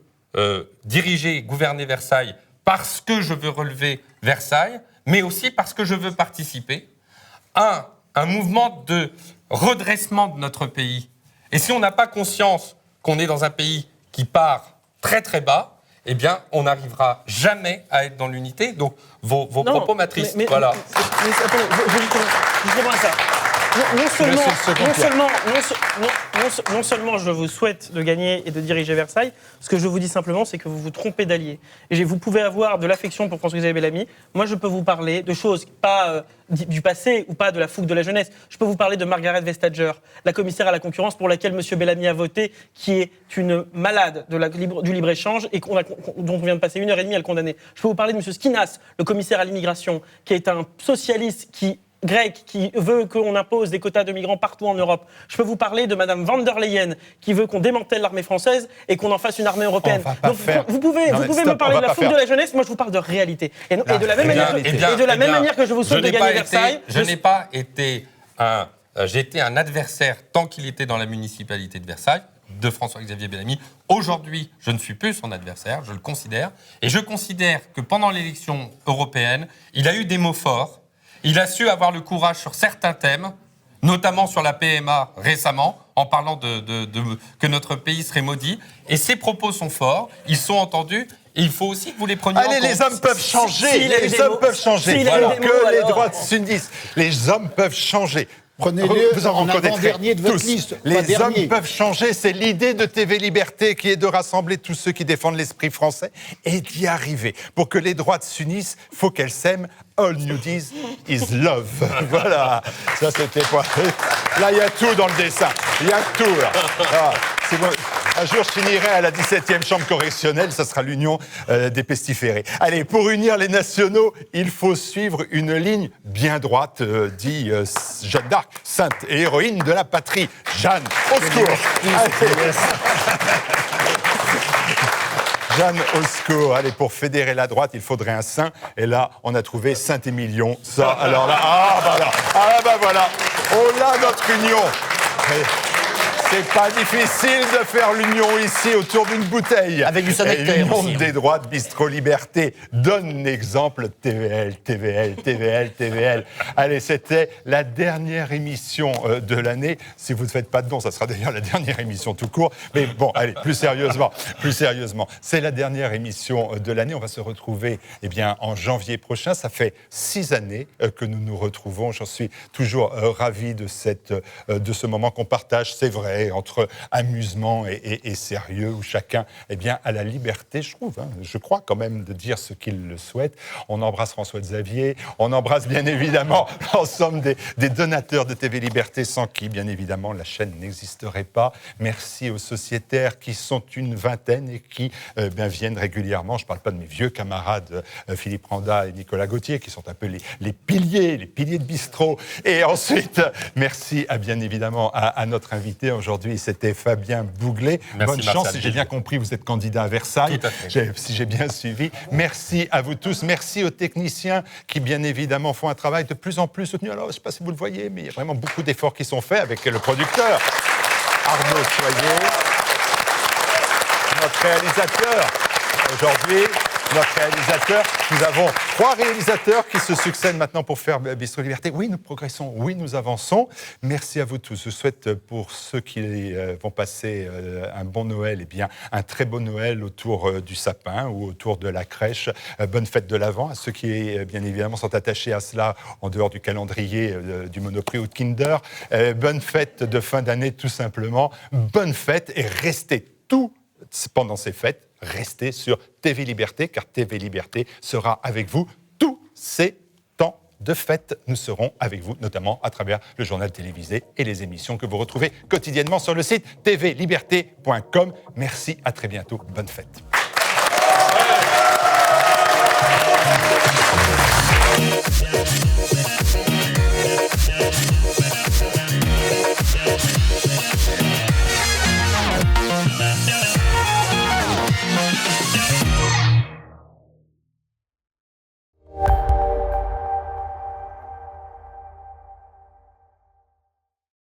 diriger, gouverner Versailles parce que je veux relever Versailles, mais aussi parce que je veux participer à un mouvement de redressement de notre pays. Et si on n'a pas conscience qu'on est dans un pays qui part très très bas, eh bien, on n'arrivera jamais à être dans l'unité. Donc, vos propos m'attristent. Voilà. Je comprends ça. Non seulement je vous souhaite de gagner et de diriger Versailles, ce que je vous dis simplement, c'est que vous vous trompez d'allié. Et vous pouvez avoir de l'affection pour François-Xavier Bellamy. Moi, je peux vous parler de choses, pas du passé ou pas de la fougue de la jeunesse. Je peux vous parler de Margaret Vestager, la commissaire à la concurrence pour laquelle M. Bellamy a voté, qui est une malade du libre-échange et dont on vient de passer 1h30 à le condamner. Je peux vous parler de M. Skinas, le commissaire à l'immigration, qui est un socialiste grec qui veut qu'on impose des quotas de migrants partout en Europe. Je peux vous parler de Mme van der Leyen qui veut qu'on démantèle l'armée française et qu'on en fasse une armée européenne. Donc vous pouvez me parler de la fougue de la jeunesse, moi je vous parle de réalité. Et de la même manière que je vous souhaite de gagner Versailles... J'ai été un adversaire tant qu'il était dans la municipalité de Versailles, de François-Xavier Bellamy. Aujourd'hui, je ne suis plus son adversaire, je le considère. Et je considère que pendant l'élection européenne, il a eu des mots forts. Il a su avoir le courage sur certains thèmes, notamment sur la PMA récemment, en parlant que notre pays serait maudit. Et ses propos sont forts, ils sont entendus, et il faut aussi que vous les preniez en compte. Les hommes peuvent changer, les hommes peuvent changer. Que les droites s'unissent. Les hommes peuvent changer. Prenez-le en avant-dernier de votre liste. Les hommes peuvent changer, c'est l'idée de TV Liberté qui est de rassembler tous ceux qui défendent l'esprit français et d'y arriver. Pour que les droites s'unissent, il faut qu'elles s'aiment. All you need is love. Voilà, ça c'était quoi. Là, il y a tout dans le dessin. Il y a tout, là. Ah, c'est bon. Un jour, je finirai à la 17e chambre correctionnelle, ça sera l'union des pestiférés. Allez, pour unir les nationaux, il faut suivre une ligne bien droite, dit Jeanne d'Arc, sainte et héroïne de la patrie. Jeanne, au secours. Jeanne au secours. Allez, pour fédérer la droite, il faudrait un saint. Et là, on a trouvé Saint-Émilion. Ça, alors là, voilà. On a notre union. C'est pas difficile de faire l'union ici autour d'une bouteille. Avec du Saint-Nectaire L'union aussi. des droites, Bistro Liberté, donne l'exemple TVL. Allez, c'était la dernière émission de l'année. Si vous ne faites pas de don, ça sera d'ailleurs la dernière émission tout court. Mais bon, allez, plus sérieusement. C'est la dernière émission de l'année. On va se retrouver en janvier prochain. Ça fait 6 années que nous nous retrouvons. J'en suis toujours ravi de ce moment qu'on partage, c'est vrai, entre amusement et sérieux, où chacun a la liberté, je crois quand même, de dire ce qu'il le souhaite. On embrasse François-Xavier, on embrasse bien évidemment l'ensemble des donateurs de TV Liberté, sans qui, bien évidemment, la chaîne n'existerait pas. Merci aux sociétaires qui sont une vingtaine et qui viennent régulièrement. Je ne parle pas de mes vieux camarades Philippe Randa et Nicolas Gauthier, qui sont un peu les piliers de Bistro. Et ensuite, merci bien évidemment à notre invité aujourd'hui, c'était Fabien Bouglet. Merci, Bonne chance, Martial si j'ai bien compris, vous êtes candidat à Versailles. Tout à fait. Si j'ai bien suivi. Merci à vous tous. Merci aux techniciens qui, bien évidemment, font un travail de plus en plus soutenu. Alors, je ne sais pas si vous le voyez, mais il y a vraiment beaucoup d'efforts qui sont faits avec le producteur Arnaud Soyer, notre réalisateur aujourd'hui. Nous avons 3 réalisateurs qui se succèdent maintenant pour faire Bistro Liberté. Oui, nous progressons, oui, nous avançons. Merci à vous tous. Je souhaite pour ceux qui vont passer un bon Noël, un très beau Noël autour du sapin ou autour de la crèche. Bonne fête de l'Avent à ceux qui, bien évidemment, sont attachés à cela en dehors du calendrier du Monoprix ou de Kinder. Bonne fête de fin d'année, tout simplement. Bonne fête et restez pendant ces fêtes. Restez sur TV Liberté, car TV Liberté sera avec vous tous ces temps de fête. Nous serons avec vous, notamment à travers le journal télévisé et les émissions que vous retrouvez quotidiennement sur le site tvliberté.com. Merci, à très bientôt. Bonne fête. Yeah.